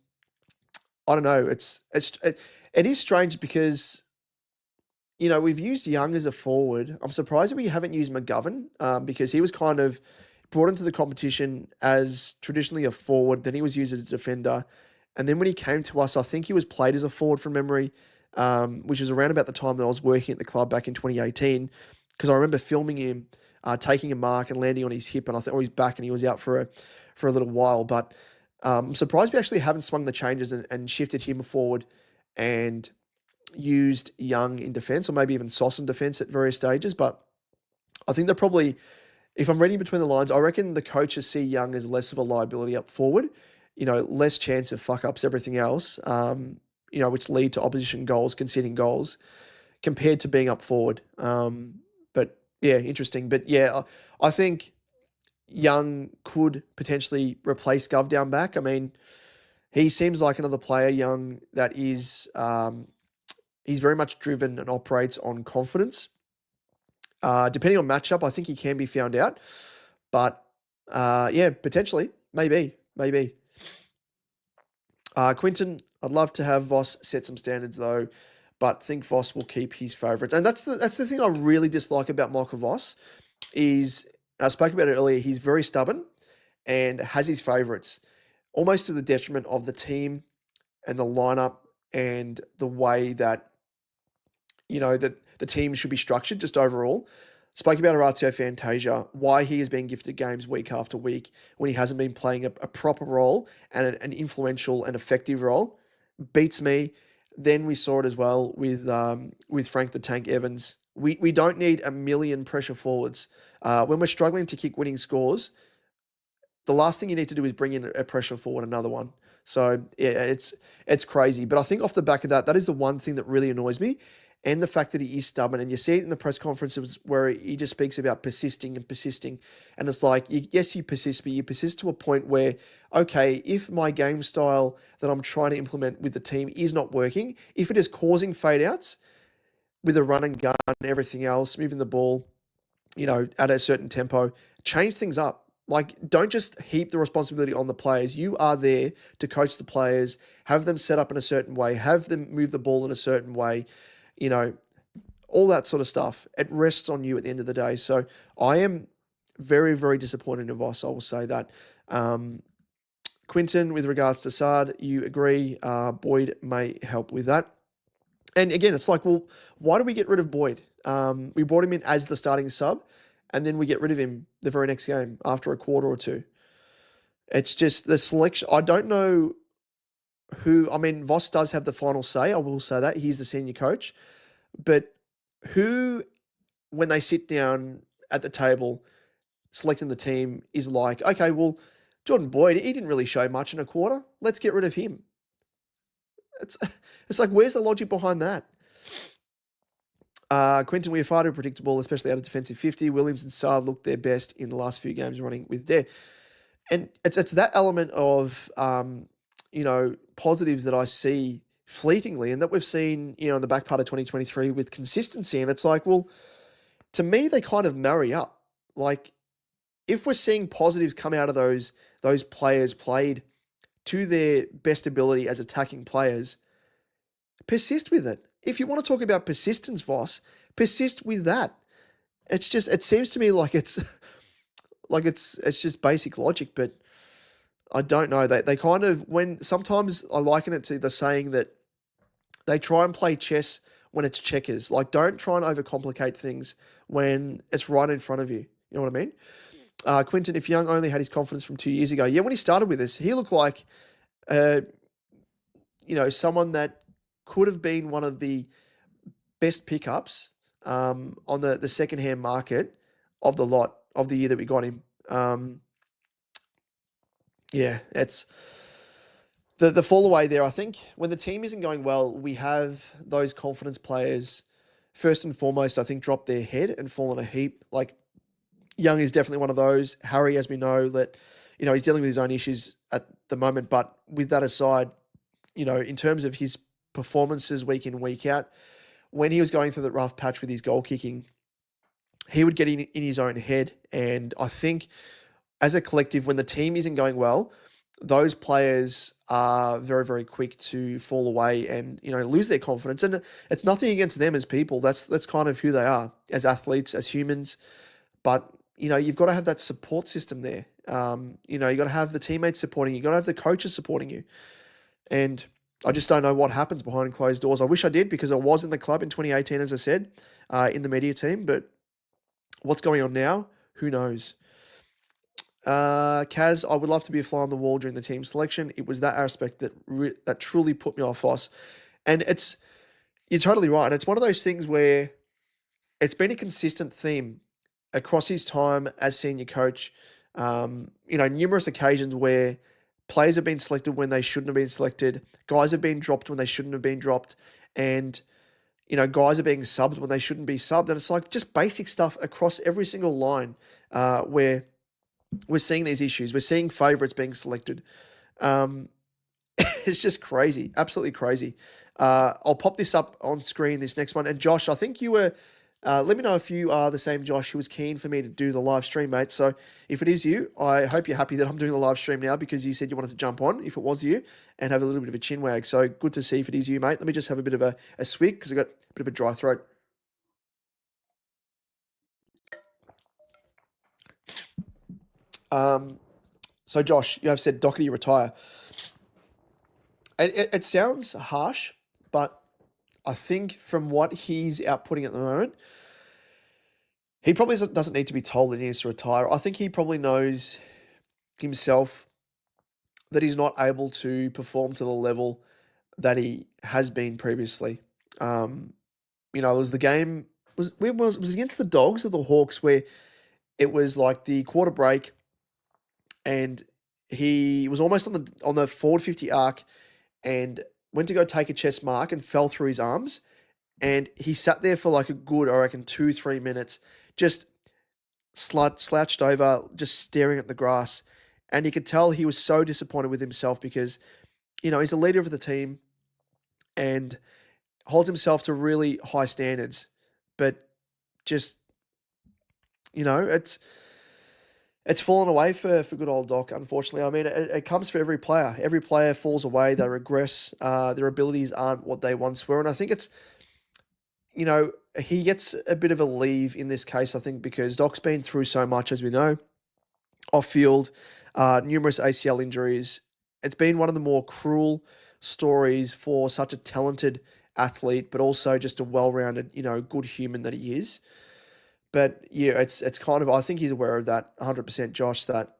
don't know. It is strange because, we've used Young as a forward. I'm surprised that we haven't used McGovern because he was kind of brought into the competition as traditionally a forward. Then he was used as a defender. And then when he came to us, I think he was played as a forward from memory, which is around about the time that I was working at the club back in 2018. because I remember filming him taking a mark and landing on his hip, and I thought, oh, he's back, and he was out for a little while. But I'm surprised we actually haven't swung the changes and shifted him forward and used Young in defence, or maybe even Sauce in defence at various stages. But I think they're probably, if I'm reading between the lines, I reckon the coaches see Young as less of a liability up forward, less chance of fuck ups, everything else, which lead to opposition goals, conceding goals, compared to being up forward. But yeah, interesting. But yeah, I think Young could potentially replace Gov down back. I mean, he seems like another player, Young, that is, he's very much driven and operates on confidence. Depending on matchup, I think he can be found out. But yeah, potentially, maybe. Quinton, I'd love to have Voss set some standards though, but think Voss will keep his favourites. And that's the thing I really dislike about Michael Voss is, I spoke about it earlier, he's very stubborn and has his favourites, almost to the detriment of the team and the lineup and the way that, that the team should be structured just overall. Spoke about Orazio Fantasia, why he has been gifted games week after week when he hasn't been playing a proper role and an influential and effective role. Beats me. Then we saw it as well with Frank the Tank Evans. We don't need a million pressure forwards. When we're struggling to kick winning scores, the last thing you need to do is bring in a pressure forward, another one. So yeah, it's crazy. But I think off the back of that, that is the one thing that really annoys me. And the fact that he is stubborn, and you see it in the press conferences where he just speaks about persisting and persisting. And it's like, yes, you persist, but you persist to a point where, okay, if my game style that I'm trying to implement with the team is not working, if it is causing fade outs with a run and gun and everything else, moving the ball, at a certain tempo, change things up. Like, don't just heap the responsibility on the players. You are there to coach the players, have them set up in a certain way, have them move the ball in a certain way, all that sort of stuff. It rests on you at the end of the day. So I am very, very disappointed in Voss. I will say that. Quinton, with regards to Sard, you agree. Boyd may help with that. And again, it's like, well, why do we get rid of Boyd? We brought him in as the starting sub, and then we get rid of him the very next game after a quarter or two. It's just the selection. I don't know who, I mean, Voss does have the final say. I will say that. He's the senior coach. But who, when they sit down at the table selecting the team, is like, okay, well, Jordan Boyd, he didn't really show much in a quarter. Let's get rid of him. It's like, where's the logic behind that? Quinton, we are far too predictable, especially out of defensive 50. Williams and Saad looked their best in the last few games running with Dare. And it's that element of, positives that I see fleetingly and that we've seen, in the back part of 2023 with consistency. And it's like, well, to me, they kind of marry up. Like, if we're seeing positives come out of those players played to their best ability as attacking players, persist with it. If you want to talk about persistence, Voss, persist with that. It's just, it seems to me like it's just basic logic, but I don't know. They kind of, when sometimes I liken it to the saying that they try and play chess when it's checkers. Like, don't try and overcomplicate things when it's right in front of you. You know what I mean? Quinton, if Young only had his confidence from 2 years ago, yeah, when he started with this, he looked like, someone that could have been one of the best pickups on the second-hand market of the lot of the year that we got him. Yeah, it's the fall away there. I think when the team isn't going well, we have those confidence players, first and foremost, I think, drop their head and fall in a heap. Like, Young is definitely one of those. Harry, as we know, that, he's dealing with his own issues at the moment. But with that aside, in terms of his performances week in, week out, when he was going through the rough patch with his goal kicking, he would get in his own head. And I think as a collective, when the team isn't going well, those players are very, very quick to fall away and, lose their confidence. And it's nothing against them as people. That's kind of who they are as athletes, as humans. But, you've got to have that support system there. You've got to have the teammates supporting you. You've got to have the coaches supporting you. And I just don't know what happens behind closed doors. I wish I did, because I was in the club in 2018, as I said, in the media team. But What's going on now? Who knows? Kaz, I would love to be a fly on the wall during the team selection. It was that aspect that truly put me off Voss. And you're totally right. And it's one of those things where it's been a consistent theme across his time as senior coach. Numerous occasions where players have been selected when they shouldn't have been selected, guys have been dropped when they shouldn't have been dropped, and guys are being subbed when they shouldn't be subbed. And it's like just basic stuff across every single line where we're seeing these issues. We're seeing favourites being selected. Um, it's just crazy, absolutely crazy. I'll pop this up on screen, this next one. And Josh, I think you were, let me know if you are the same Josh who was keen for me to do the live stream, mate. So if it is you, I hope you're happy that I'm doing the live stream now because you said you wanted to jump on if it was you and have a little bit of a chin wag. So good to see if it is you, mate. Let me just have a bit of a swig because I've got a bit of a dry throat. Um, so Josh, you have said Doherty retire. It sounds harsh, but I think from what he's outputting at the moment, he probably doesn't need to be told that he needs to retire. I think he probably knows himself that he's not able to perform to the level that he has been previously. It was the game was against the Dogs or the Hawks where it was like the quarter break and he was almost on the forward 50 arc and went to go take a chest mark and fell through his arms. And he sat there for like a good, I reckon, 2-3 minutes, just slouched over, just staring at the grass. And you could tell he was so disappointed with himself because, he's a leader of the team and holds himself to really high standards. But just, it's fallen away for good old Doc, unfortunately. I mean, it comes for every player. Every player falls away, they regress, their abilities aren't what they once were. And I think he gets a bit of a leave in this case, I think, because Doc's been through so much, as we know, off field, numerous ACL injuries. It's been one of the more cruel stories for such a talented athlete, but also just a well-rounded, good human that he is. But yeah, it's kind of, I think he's aware of that 100%, Josh, that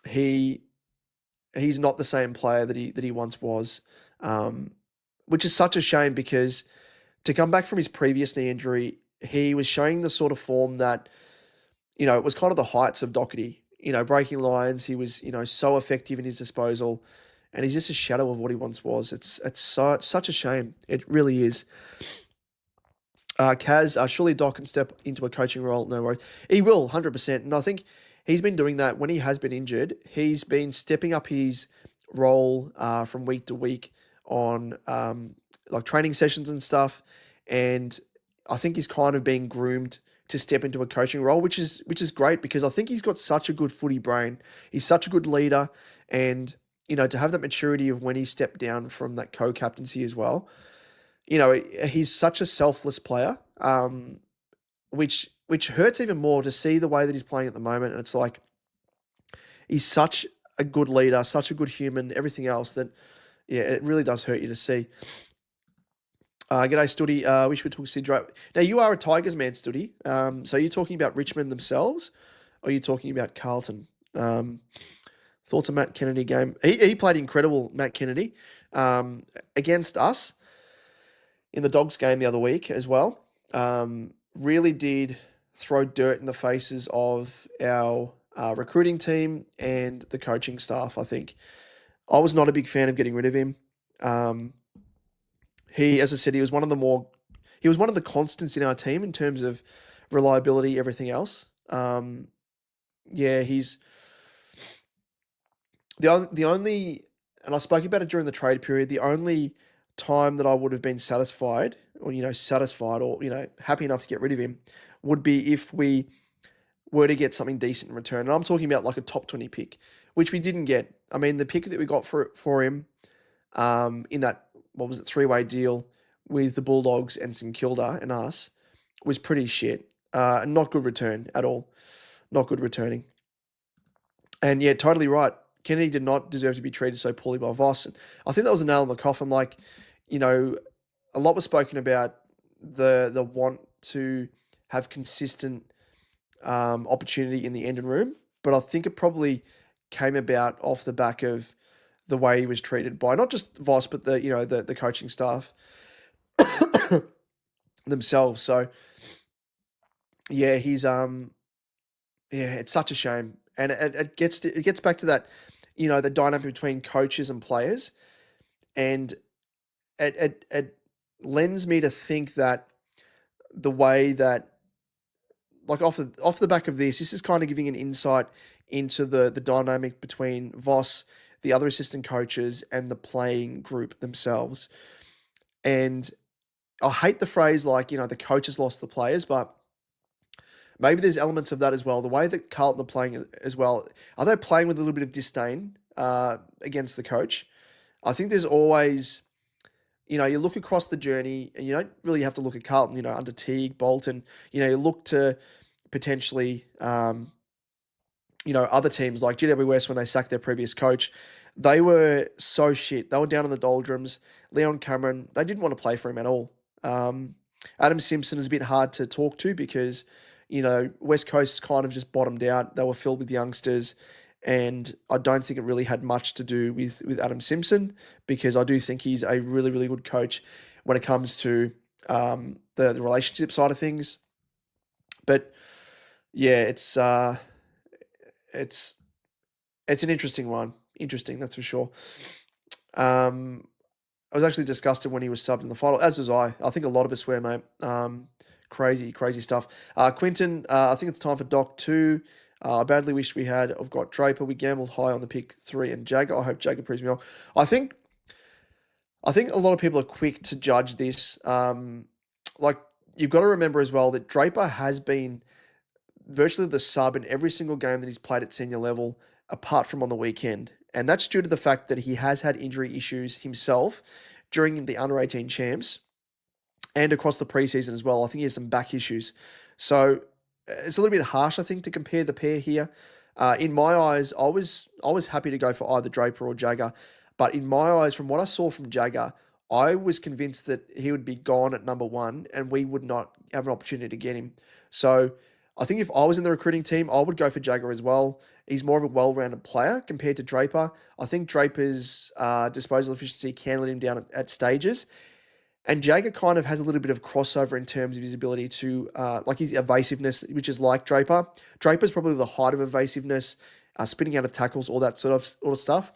he he's not the same player that he once was, which is such a shame because to come back from his previous knee injury, he was showing the sort of form that, it was kind of the heights of Doherty, breaking lines. He was, so effective in his disposal and he's just a shadow of what he once was. Such a shame. It really is. Kaz, surely Doc can step into a coaching role. No worries. He will, 100%. And I think he's been doing that when he has been injured. He's been stepping up his role from week to week on like training sessions and stuff. And I think he's kind of being groomed to step into a coaching role, which is great because I think he's got such a good footy brain. He's such a good leader. And, to have that maturity of when he stepped down from that co-captaincy as well, he's such a selfless player, which hurts even more to see the way that he's playing at the moment. And it's like he's such a good leader, such a good human, everything else that, yeah, it really does hurt you to see. G'day, Studi. Wish we took Sidra. Now, you are a Tigers man, Studi. So are you talking about Richmond themselves or are you talking about Carlton? Thoughts on Matt Kennedy game? He played incredible, Matt Kennedy, against us in the Dogs game the other week as well. Really did throw dirt in the faces of our recruiting team and the coaching staff, I think. I was not a big fan of getting rid of him. As I said, he was one of the constants in our team in terms of reliability, everything else. He's the only, and I spoke about it during the trade period, the only time that I would have been satisfied or, happy enough to get rid of him would be if we were to get something decent in return. And I'm talking about like a top 20 pick, which we didn't get. I mean, the pick that we got for him in that, what was it, three-way deal with the Bulldogs and St Kilda and us was pretty shit. Not good return at all. Not good returning. And yeah, totally right. Kennedy did not deserve to be treated so poorly by Voss. And I think that was a nail in the coffin. Like, a lot was spoken about the want to have consistent opportunity in the engine room, but I think it probably came about off the back of the way he was treated by not just Voss, but the coaching staff themselves. So yeah, it's such a shame, and it gets back to that, the dynamic between coaches and players, and it lends me to think that the way that, like, off the back of this is kind of giving an insight into the dynamic between Voss, the other assistant coaches, and the playing group themselves. And I hate the phrase, like, the coaches lost the players, but maybe there's elements of that as well. The way that Carlton are playing as well, are they playing with a little bit of disdain against the coach? I think there's always, you look across the journey, and you don't really have to look at Carlton, under Teague, Bolton. You look to potentially, other teams like GW West when they sacked their previous coach. They were so shit. They were down in the doldrums. Leon Cameron, they didn't want to play for him at all. Adam Simpson is a bit hard to talk to because, West Coast kind of just bottomed out. They were filled with youngsters, and I don't think it really had much to do with Adam Simpson, because I do think he's a really, really good coach when it comes to the relationship side of things. But yeah, it's it's an interesting one. Interesting, that's for sure. Um, I was actually disgusted when he was subbed in the final, as was I. I think a lot of us were, mate. Crazy, crazy stuff. Quinton, I think it's time for Doc 2. I badly wish we had. I've got Draper. We gambled high on the pick 3 and Jagger. I hope Jagger proves me wrong. I think a lot of people are quick to judge this. Like, you've got to remember as well that Draper has been virtually the sub in every single game that he's played at senior level, apart from on the weekend. And that's due to the fact that he has had injury issues himself during the under 18 champs and across the preseason as well. I think he has some back issues. So it's a little bit harsh, I think, to compare the pair here. In my eyes, I was happy to go for either Draper or Jagger. But in my eyes, from what I saw from Jagger, I was convinced that he would be gone at number one and we would not have an opportunity to get him. So I think if I was in the recruiting team, I would go for Jagger as well. He's more of a well-rounded player compared to Draper. I think Draper's disposal efficiency can let him down at stages. And Jagger kind of has a little bit of crossover in terms of his ability to, like his evasiveness, which is like Draper. Draper's probably the height of evasiveness, spinning out of tackles, all that sort of stuff.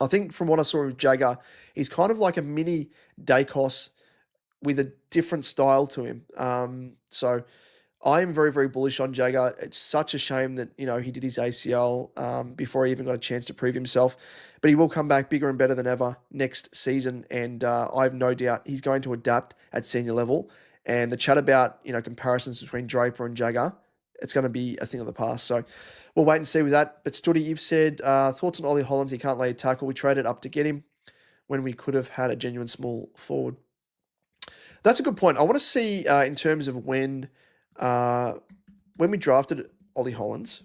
I think from what I saw of Jagger, he's kind of like a mini Dacos with a different style to him. So I am very, very bullish on Jagger. It's such a shame that, he did his ACL before he even got a chance to prove himself. But he will come back bigger and better than ever next season. And I have no doubt he's going to adapt at senior level. And the chat about, comparisons between Draper and Jagger, it's going to be a thing of the past. So we'll wait and see with that. But Studi, you've said thoughts on Ollie Hollands. He can't lay a tackle. We traded up to get him when we could have had a genuine small forward. That's a good point. I want to see in terms of when we drafted Ollie Hollands,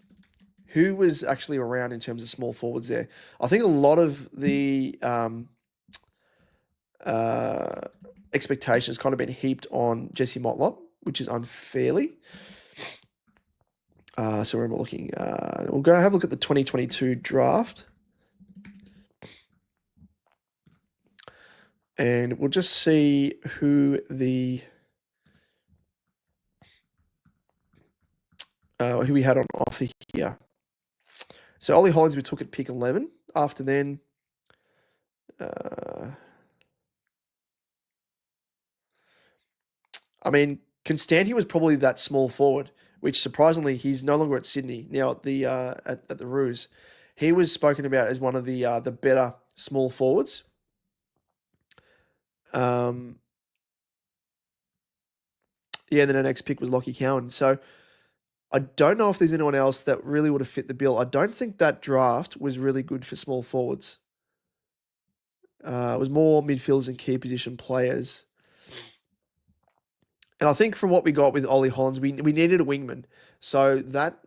who was actually around in terms of small forwards there. I think a lot of the expectations kind of been heaped on Jesse Motlop, which is unfairly. So we're looking, we'll go have a look at the 2022 draft. And we'll just see who we had on offer here. So Ollie Hollands we took at pick 11. After then, I mean, Constanti was probably that small forward, which surprisingly he's no longer at Sydney now at the at the Roos. He was spoken about as one of the better small forwards. Yeah, then the next pick was Lockie Cowan. So I don't know if there's anyone else that really would have fit the bill. I don't think that draft was really good for small forwards. It was more midfielders and key position players. And I think from what we got with Ollie Hollands, we needed a wingman. So that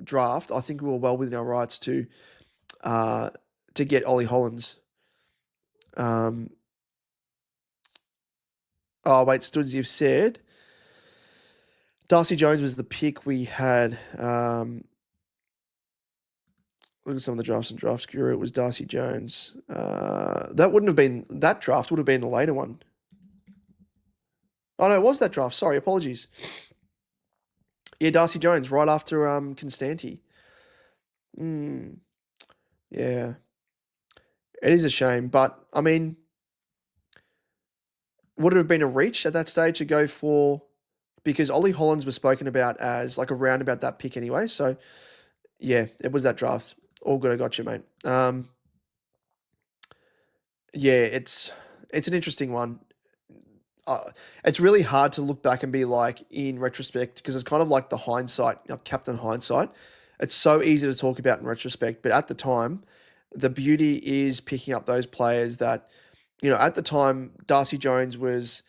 draft, I think we were well within our rights to get Ollie Hollands. Oh, wait, Studs, you've said Darcy Jones was the pick we had. Look at some of the drafts and Draft Guru. It was Darcy Jones. That draft would have been a later one. Oh no, it was that draft. Sorry, apologies. Yeah, Darcy Jones right after Constanti. Hmm. Yeah, it is a shame, but I mean, would it have been a reach at that stage to go for? Because Ollie Hollands was spoken about as like around about that pick anyway. So yeah, it was that draft. All good, I got you, mate. Yeah, it's an interesting one. It's really hard to look back and be like in retrospect because it's kind of like the hindsight, Captain Hindsight. It's so easy to talk about in retrospect, but at the time, the beauty is picking up those players that, at the time, Darcy Jones was,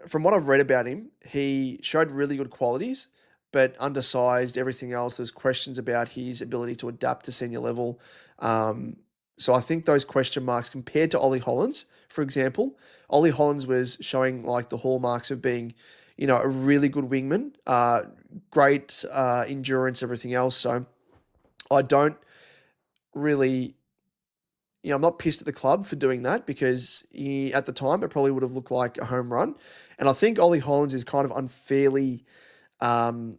from what I've read about him, he showed really good qualities, but undersized everything else. There's questions about his ability to adapt to senior level. Um, so I think those question marks compared to Ollie Hollands, for example, Ollie Hollands was showing like the hallmarks of being, a really good wingman, great endurance, everything else. So I don't really, I'm not pissed at the club for doing that because at the time it probably would have looked like a home run. And I think Ollie Hollands is kind of unfairly um,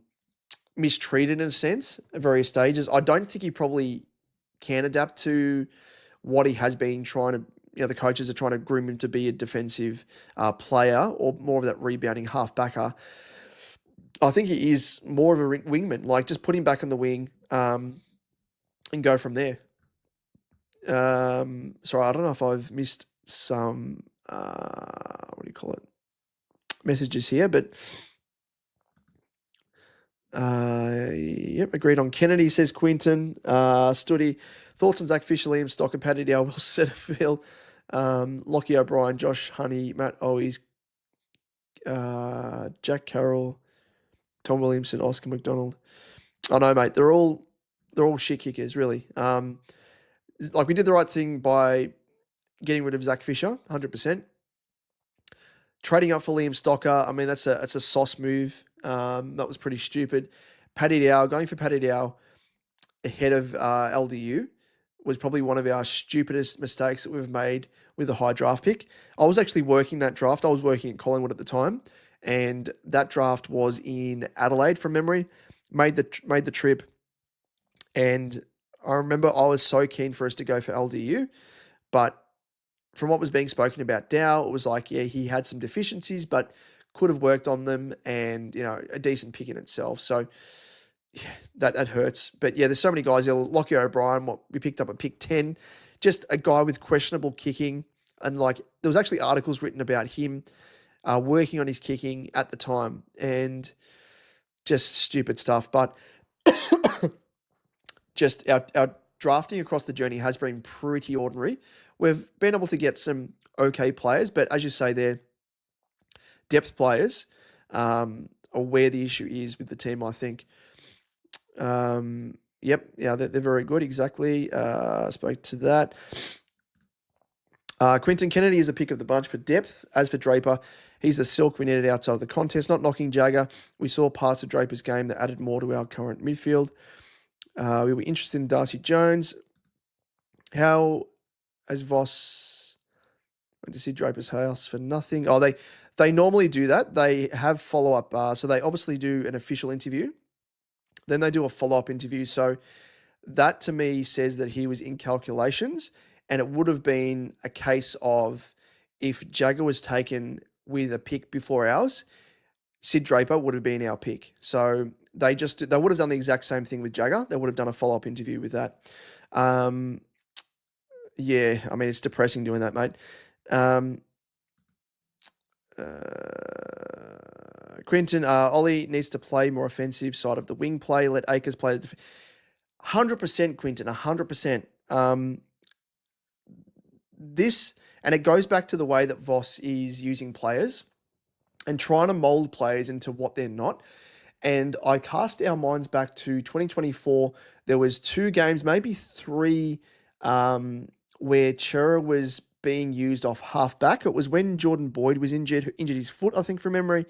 mistreated in a sense at various stages. I don't think he probably can adapt to what he has been trying to. The coaches are trying to groom him to be a defensive player or more of that rebounding half-backer. I think he is more of a wingman. Like, just put him back on the wing and go from there. Sorry, I don't know if I've missed some, what do you call it, messages here, but yep, agreed on Kennedy, says Quinton. Studi, thoughts on Zach Fisher, Liam Stock, and Paddy Dow, Will Setterfield, Lockie O'Brien, Josh Honey, Matt Owies, Jack Carroll, Tom Williamson, Oscar McDonald. I know, mate. They're all shit kickers, really. Like, we did the right thing by getting rid of Zach Fisher, 100%. Trading up for Liam Stocker, I mean, that's a sauce move. That was pretty stupid. Paddy Dow, going for Paddy Dow ahead of LDU was probably one of our stupidest mistakes that we've made with a high draft pick. I was actually working that draft. I was working at Collingwood at the time, and that draft was in Adelaide from memory. Made the trip, and I remember I was so keen for us to go for LDU, but from what was being spoken about Dow, it was like, yeah, he had some deficiencies, but could have worked on them and, a decent pick in itself. So yeah, that hurts. But yeah, there's so many guys there. Lockie O'Brien, what we picked up at pick 10, just a guy with questionable kicking. And like, there was actually articles written about him working on his kicking at the time and just stupid stuff. But just our drafting across the journey has been pretty ordinary. We've been able to get some okay players, but as you say, they're depth players are where the issue is with the team, I think. Yep, yeah, they're very good, exactly. Spoke to that. Quinton Kennedy is a pick of the bunch for depth. As for Draper, he's the silk we needed outside of the contest. Not knocking Jagger. We saw parts of Draper's game that added more to our current midfield. We were interested in Darcy Jones. How has Voss went to see Draper's house for nothing? Oh, they normally do that. They have follow-up. So they obviously do an official interview. Then they do a follow-up interview. So that to me says that he was in calculations, and it would have been a case of if Jagger was taken with a pick before ours, Sid Draper would have been our pick. So they would have done the exact same thing with Jagger. They would have done a follow-up interview with that. Yeah, I mean, it's depressing doing that, mate. Quinton, Ollie needs to play more offensive side of the wing play. Let Akers play the 100%, Quinton, 100%. And it goes back to the way that Voss is using players and trying to mold players into what they're not. And I cast our minds back to 2024. There was 2 games, maybe 3, where Chera was being used off half back. It was when Jordan Boyd was injured his foot, I think, from memory.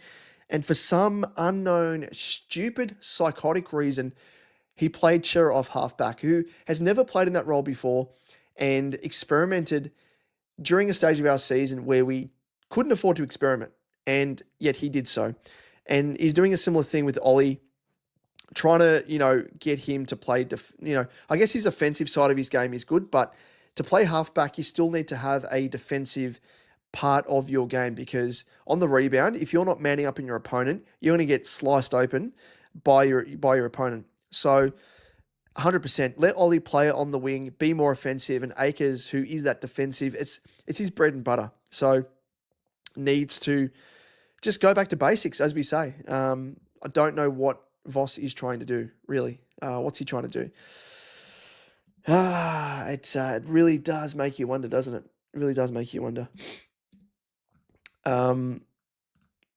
And for some unknown, stupid, psychotic reason, he played Chera off halfback, who has never played in that role before and experimented during a stage of our season where we couldn't afford to experiment. And yet he did so. And he's doing a similar thing with Ollie, trying to, get him to play, I guess his offensive side of his game is good, but to play halfback, you still need to have a defensive part of your game, because on the rebound, if you're not manning up in your opponent, you're going to get sliced open by your opponent. So 100%, let Ollie play on the wing, be more offensive, and Akers, who is that defensive, it's his bread and butter. So needs to just go back to basics, as we say. I don't know what Voss is trying to do, really. What's he trying to do? It really does make you wonder, doesn't it? It really does make you wonder.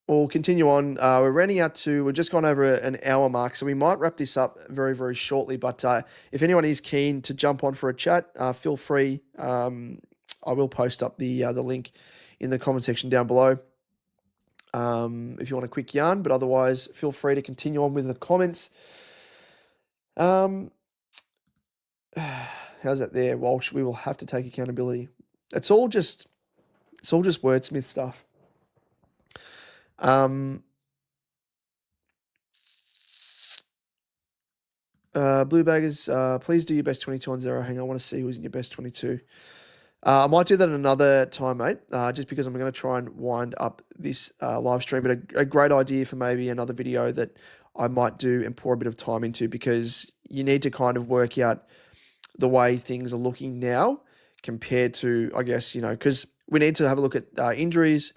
We'll continue on. We're just gone over an hour mark, so we might wrap this up very, very shortly. But if anyone is keen to jump on for a chat, feel free. I will post up the link in the comment section down below if you want a quick yarn. But otherwise, feel free to continue on with the comments. How's that there, Walsh? We will have to take accountability. It's all just wordsmith stuff. Bluebaggers, please do your best 22 on zero. Hang on, I want to see who's in your best 22. I might do that another time, mate, just because I'm going to try and wind up this live stream. But a great idea for maybe another video that I might do and pour a bit of time into, because you need to kind of work out the way things are looking now compared to, I guess, because we need to have a look at injuries.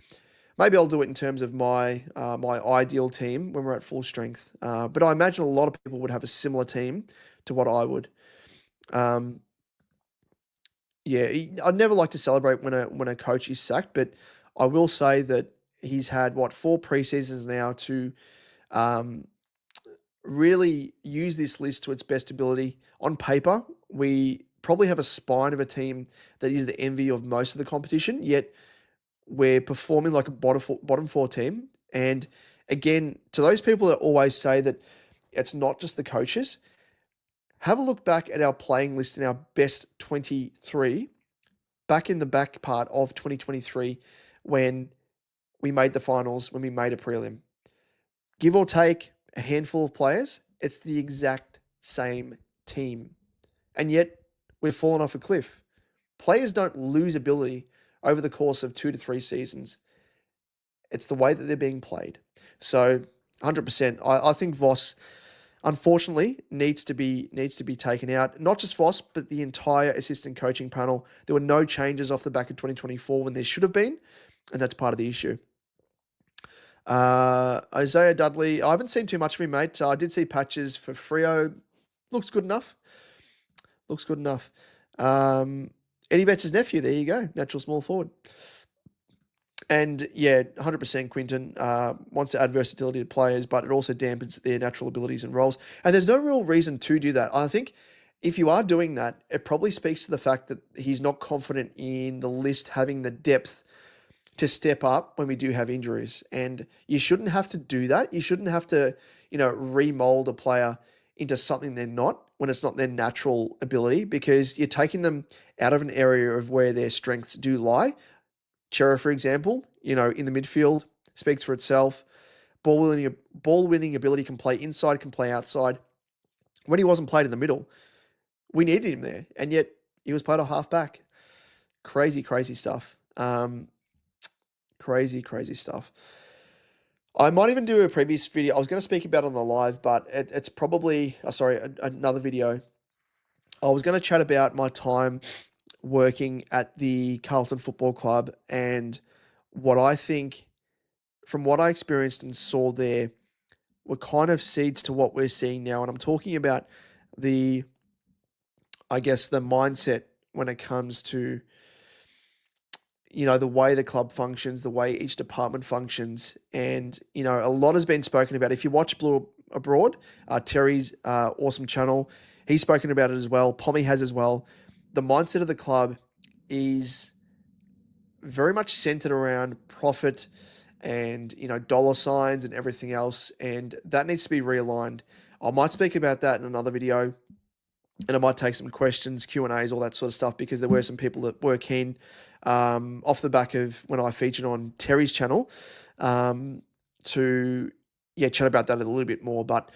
Maybe I'll do it in terms of my my ideal team when we're at full strength. But I imagine a lot of people would have a similar team to what I would. Yeah, I'd never like to celebrate when a coach is sacked, but I will say that he's had 4 preseasons now to really use this list to its best ability. On paper, we probably have a spine of a team that is the envy of most of the competition, yet we're performing like a bottom four team. And again, to those people that always say that it's not just the coaches, have a look back at our playing list in our best 23 back in the back part of 2023 when we made the finals, when we made a prelim. Give or take a handful of players, it's the exact same team. And yet we've fallen off a cliff. Players don't lose ability over the course of 2 to 3 seasons. It's the way that they're being played. So 100%. I think Voss, unfortunately, needs to be taken out. Not just Voss, but the entire assistant coaching panel. There were no changes off the back of 2024 when there should have been, and that's part of the issue. Isaiah Dudley, I haven't seen too much of him, mate. I did see patches for Freo. Looks good enough. Eddie Betts' nephew, there you go. Natural small forward. And yeah, 100% Quinton wants to add versatility to players, but it also dampens their natural abilities and roles. And there's no real reason to do that. I think if you are doing that, it probably speaks to the fact that he's not confident in the list having the depth to step up when we do have injuries. And you shouldn't have to do that. You shouldn't have to, remold a player into something they're not when it's not their natural ability, because you're taking them out of an area of where their strengths do lie. Chera, for example, in the midfield, speaks for itself. Ball winning ability, can play inside, can play outside. When he wasn't played in the middle, we needed him there, and yet he was played a half back. Crazy stuff. Crazy stuff. I might even do a previous video. I was going to speak about it on the live, but it's probably another video. I was going to chat about my time working at the Carlton Football Club and what I think, from what I experienced and saw there, were kind of seeds to what we're seeing now. And I'm talking about the mindset when it comes to, the way the club functions, the way each department functions. And, a lot has been spoken about. If you watch Blue Abroad, Terry's awesome channel, he's spoken about it as well. Pommy has as well. The mindset of the club is very much centered around profit and, dollar signs and everything else. And that needs to be realigned. I might speak about that in another video, and I might take some questions, Q&As, all that sort of stuff, because there were some people that were keen, off the back of when I featured on Terry's channel, um, to, chat about that a little bit more. But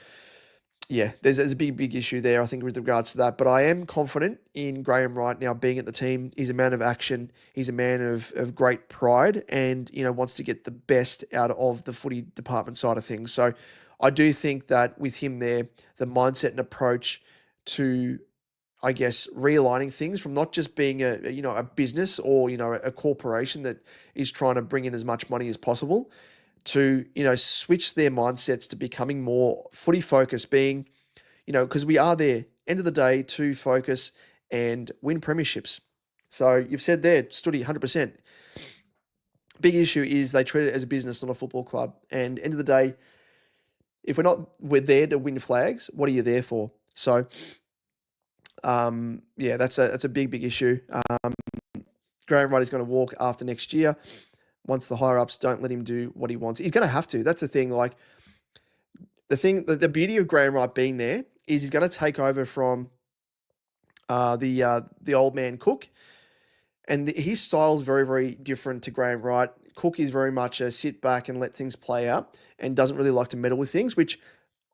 yeah, there's a big issue there, I think, with regards to that. But I am confident in Graham Wright now being at the team. He's a man of action. He's a man of great pride, and wants to get the best out of the footy department side of things. So I do think that with him there, the mindset and approach to, I guess, realigning things from not just being a business, or a corporation that is trying to bring in as much money as possible, to switch their mindsets to becoming more footy focused, being, because we are there end of the day to focus and win premierships. So you've said there, Studi, 100%. Big issue is they treat it as a business, not a football club. And end of the day, if we're there to win flags, what are you there for? So that's a big issue. Graham Wright is going to walk after next year. Once the higher ups don't let him do what he wants, he's going to have to. That's the thing. Like, the beauty of Graham Wright being there is he's going to take over from the old man Cook, and his style is very, very different to Graham Wright. Cook is very much a sit back and let things play out, and doesn't really like to meddle with things, which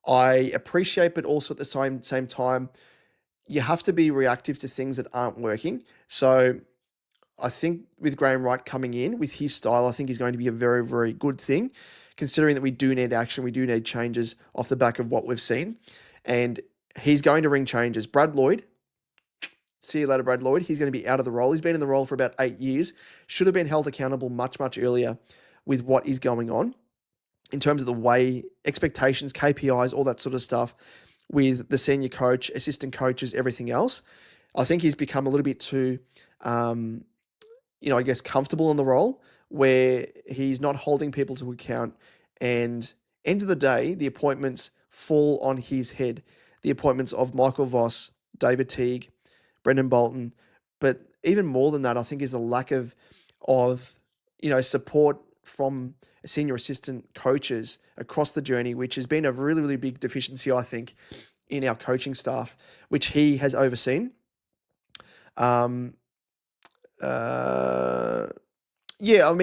I appreciate, but also at the same time, you have to be reactive to things that aren't working. So I think with Graham Wright coming in with his style, I think he's going to be a very, very good thing, considering that we do need action, we do need changes off the back of what we've seen. And he's going to ring changes. Brad Lloyd, see you later, Brad Lloyd. He's going to be out of the role. He's been in the role for about 8 years. Should have been held accountable much, much earlier with what is going on in terms of the way, expectations, KPIs, all that sort of stuff, with the senior coach, assistant coaches, everything else. I think he's become a little bit too, I guess, comfortable in the role, where he's not holding people to account. And end of the day, the appointments fall on his head. The appointments of Michael Voss, David Teague, Brendan Bolton. But even more than that, I think, is a lack of support from senior assistant coaches across the journey, which has been a really, really big deficiency, I think, in our coaching staff, which he has overseen. I mean,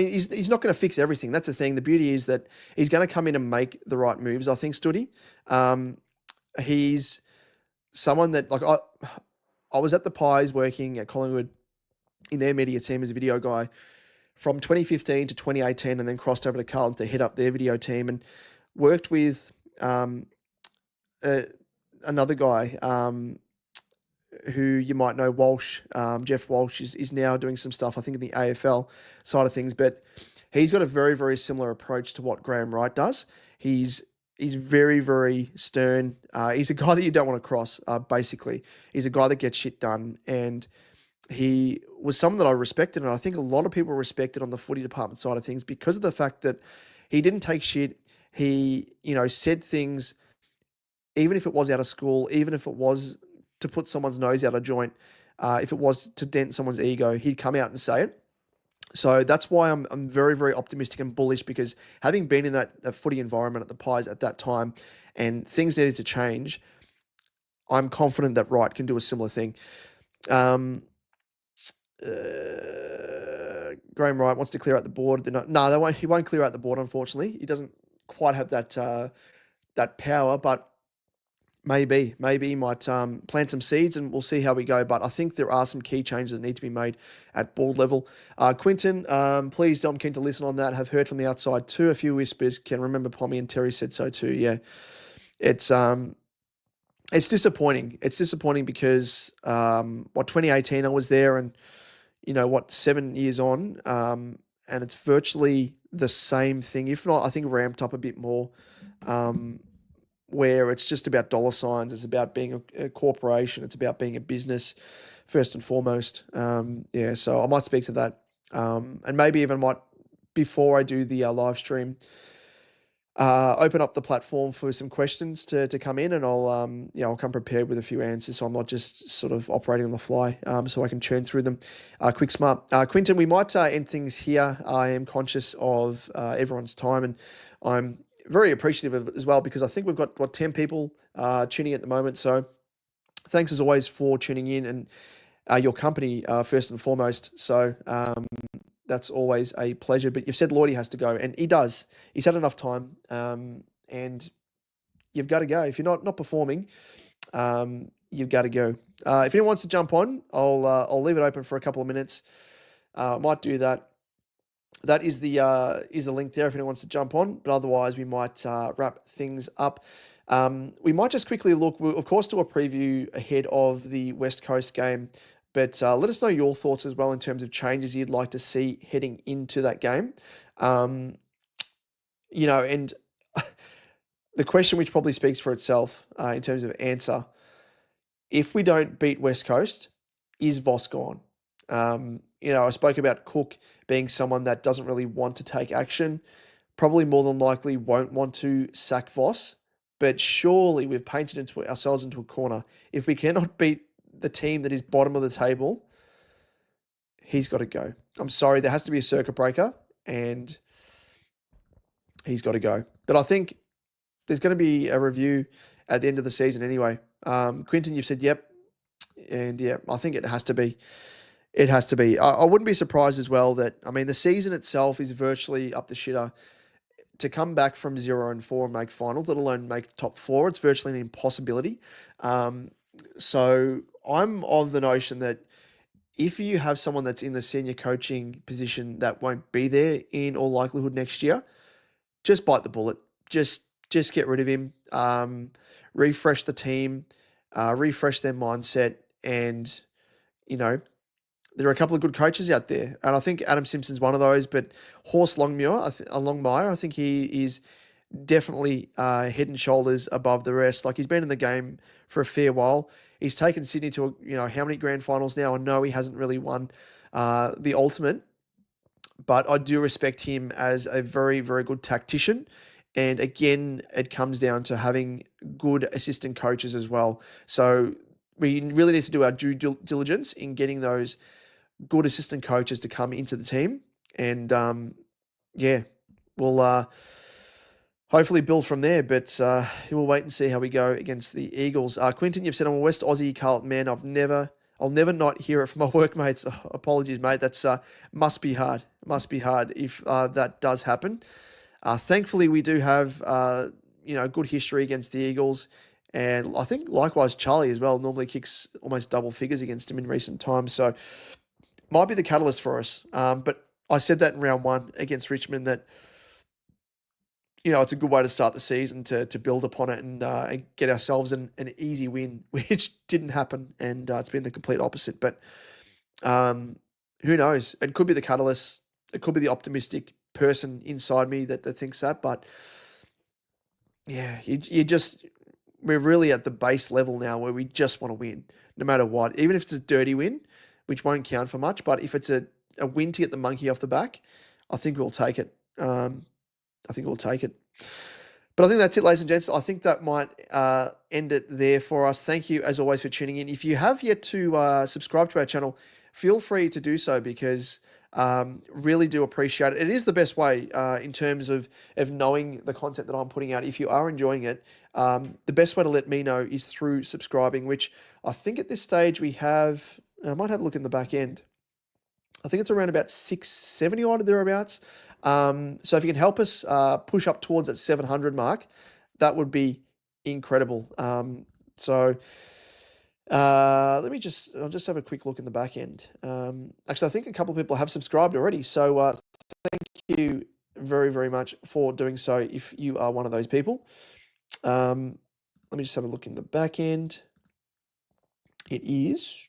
he's not going to fix everything. That's the thing. The beauty is that he's going to come in and make the right moves, I think, Studi. He's someone that, like, I was at the Pies working at Collingwood in their media team as a video guy from 2015 to 2018, and then crossed over to Carlton to head up their video team, and worked with another guy who you might know, Walsh. Jeff Walsh is now doing some stuff, I think, in the AFL side of things, but he's got a very, very similar approach to what Graham Wright does. He's very, very stern. He's a guy that you don't want to cross, basically. He's a guy that gets shit done, and he was someone that I respected, and I think a lot of people respected on the footy department side of things, because of the fact that he didn't take shit. He, said things, even if it was out of school, even if it was to put someone's nose out of joint, if it was to dent someone's ego, he'd come out and say it. So that's why I'm very, very optimistic and bullish, because having been in that footy environment at the Pies at that time, and things needed to change, I'm confident that Wright can do a similar thing. Graham Wright wants to clear out the board. He won't clear out the board, unfortunately. He doesn't quite have that power, but maybe he might plant some seeds, and we'll see how we go. But I think there are some key changes that need to be made at board level. Quinton, please don't keen to listen on that. Have heard from the outside too. A few whispers. Can remember Pommy and Terry said so too. Yeah, it's disappointing. It's disappointing because 2018 I was there, and 7 years on, and it's virtually the same thing, if not, I think, ramped up a bit more. Where it's just about dollar signs. It's about being a corporation. It's about being a business, first and foremost. So I might speak to that. And maybe even before I do the live stream, open up the platform for some questions to come in, and I'll come prepared with a few answers, so I'm not just sort of operating on the fly, so I can churn through them quick, smart. Quinton, we might end things here. I am conscious of everyone's time, and I'm very appreciative of it as well, because I think we've got 10 people tuning at the moment. So thanks as always for tuning in, and your company first and foremost. So that's always a pleasure. But you've said Lloydie has to go, and he does. He's had enough time, and you've got to go. If you're not performing, you've got to go. If anyone wants to jump on, I'll leave it open for a couple of minutes. I might do that. That is the link there if anyone wants to jump on. But otherwise, we might wrap things up. We might just quickly look. We'll, of course, do a preview ahead of the West Coast game. But let us know your thoughts as well in terms of changes you'd like to see heading into that game. And the question, which probably speaks for itself in terms of answer, if we don't beat West Coast, is Voss gone? I spoke about Cook being someone that doesn't really want to take action, probably more than likely won't want to sack Voss, but surely we've painted ourselves into a corner. If we cannot beat the team that is bottom of the table, he's got to go. I'm sorry, there has to be a circuit breaker, and he's got to go. But I think there's going to be a review at the end of the season anyway. Quinton, you've said yep, and yeah, I think it has to be. It has to be. I wouldn't be surprised as well that, the season itself is virtually up the shitter. To come back from 0-4 and make finals, let alone make top four, it's virtually an impossibility. So I'm of the notion that if you have someone that's in the senior coaching position that won't be there in all likelihood next year, just bite the bullet. Just get rid of him. Refresh the team, refresh their mindset, and there are a couple of good coaches out there, and I think Adam Simpson's one of those. But Horst Longmire, I think he is definitely head and shoulders above the rest. Like, he's been in the game for a fair while. He's taken Sydney to how many grand finals now? I know he hasn't really won the ultimate, but I do respect him as a very, very good tactician. And again, it comes down to having good assistant coaches as well. So we really need to do our due diligence in getting those good assistant coaches to come into the team. And we'll hopefully build from there. But we'll wait and see how we go against the Eagles. Quinton, you've said I'm a West Aussie Carlton man. I'll never not hear it from my workmates. Oh, apologies, mate. That's must be hard. Must be hard if that does happen. Thankfully, we do have good history against the Eagles. And I think likewise Charlie as well normally kicks almost double figures against him in recent times. So might be the catalyst for us. But I said that in round one against Richmond that, it's a good way to start the season to build upon it and get ourselves an easy win, which didn't happen. And it's been the complete opposite. But who knows? It could be the catalyst. It could be the optimistic person inside me that thinks that. But yeah, we're really at the base level now where we just want to win no matter what, even if it's a dirty win, which won't count for much. But if it's a win to get the monkey off the back, I think we'll take it. I think we'll take it. But I think that's it, ladies and gents. I think that might end it there for us. Thank you, as always, for tuning in. If you have yet to subscribe to our channel, feel free to do so, because really do appreciate it. It is the best way in terms of knowing the content that I'm putting out. If you are enjoying it, the best way to let me know is through subscribing, which I think at this stage we have, I might have a look in the back end. I think it's around about 670 odd thereabouts. So if you can help us push up towards that 700 mark, that would be incredible. I'll just have a quick look in the back end. Actually, I think a couple of people have subscribed already. So thank you very, very much for doing so if you are one of those people. Let me just have a look in the back end. It is...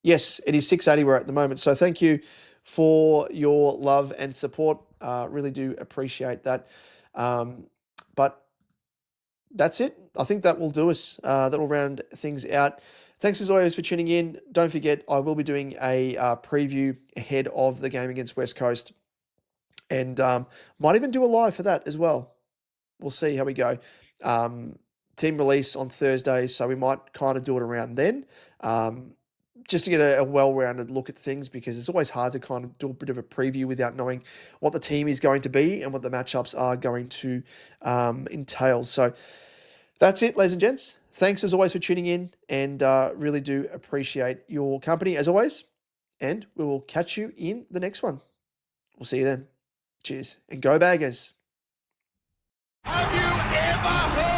yes, it is 680 we're at the moment. So thank you for your love and support. Really do appreciate that. But that's it. I think that will do us. That will round things out. Thanks as always for tuning in. Don't forget, I will be doing a preview ahead of the game against West Coast. and might even do a live for that as well. We'll see how we go. Um, Team release on Thursdays, so we might kind of do it around then, um, just to get a well-rounded look at things, because it's always hard to kind of do a bit of a preview without knowing what the team is going to be and what the matchups are going to entail. So that's it, ladies and gents. Thanks as always for tuning in, and really do appreciate your company as always. And we will catch you in the next one. We'll see you then. Cheers and go Baggers. Have you ever heard?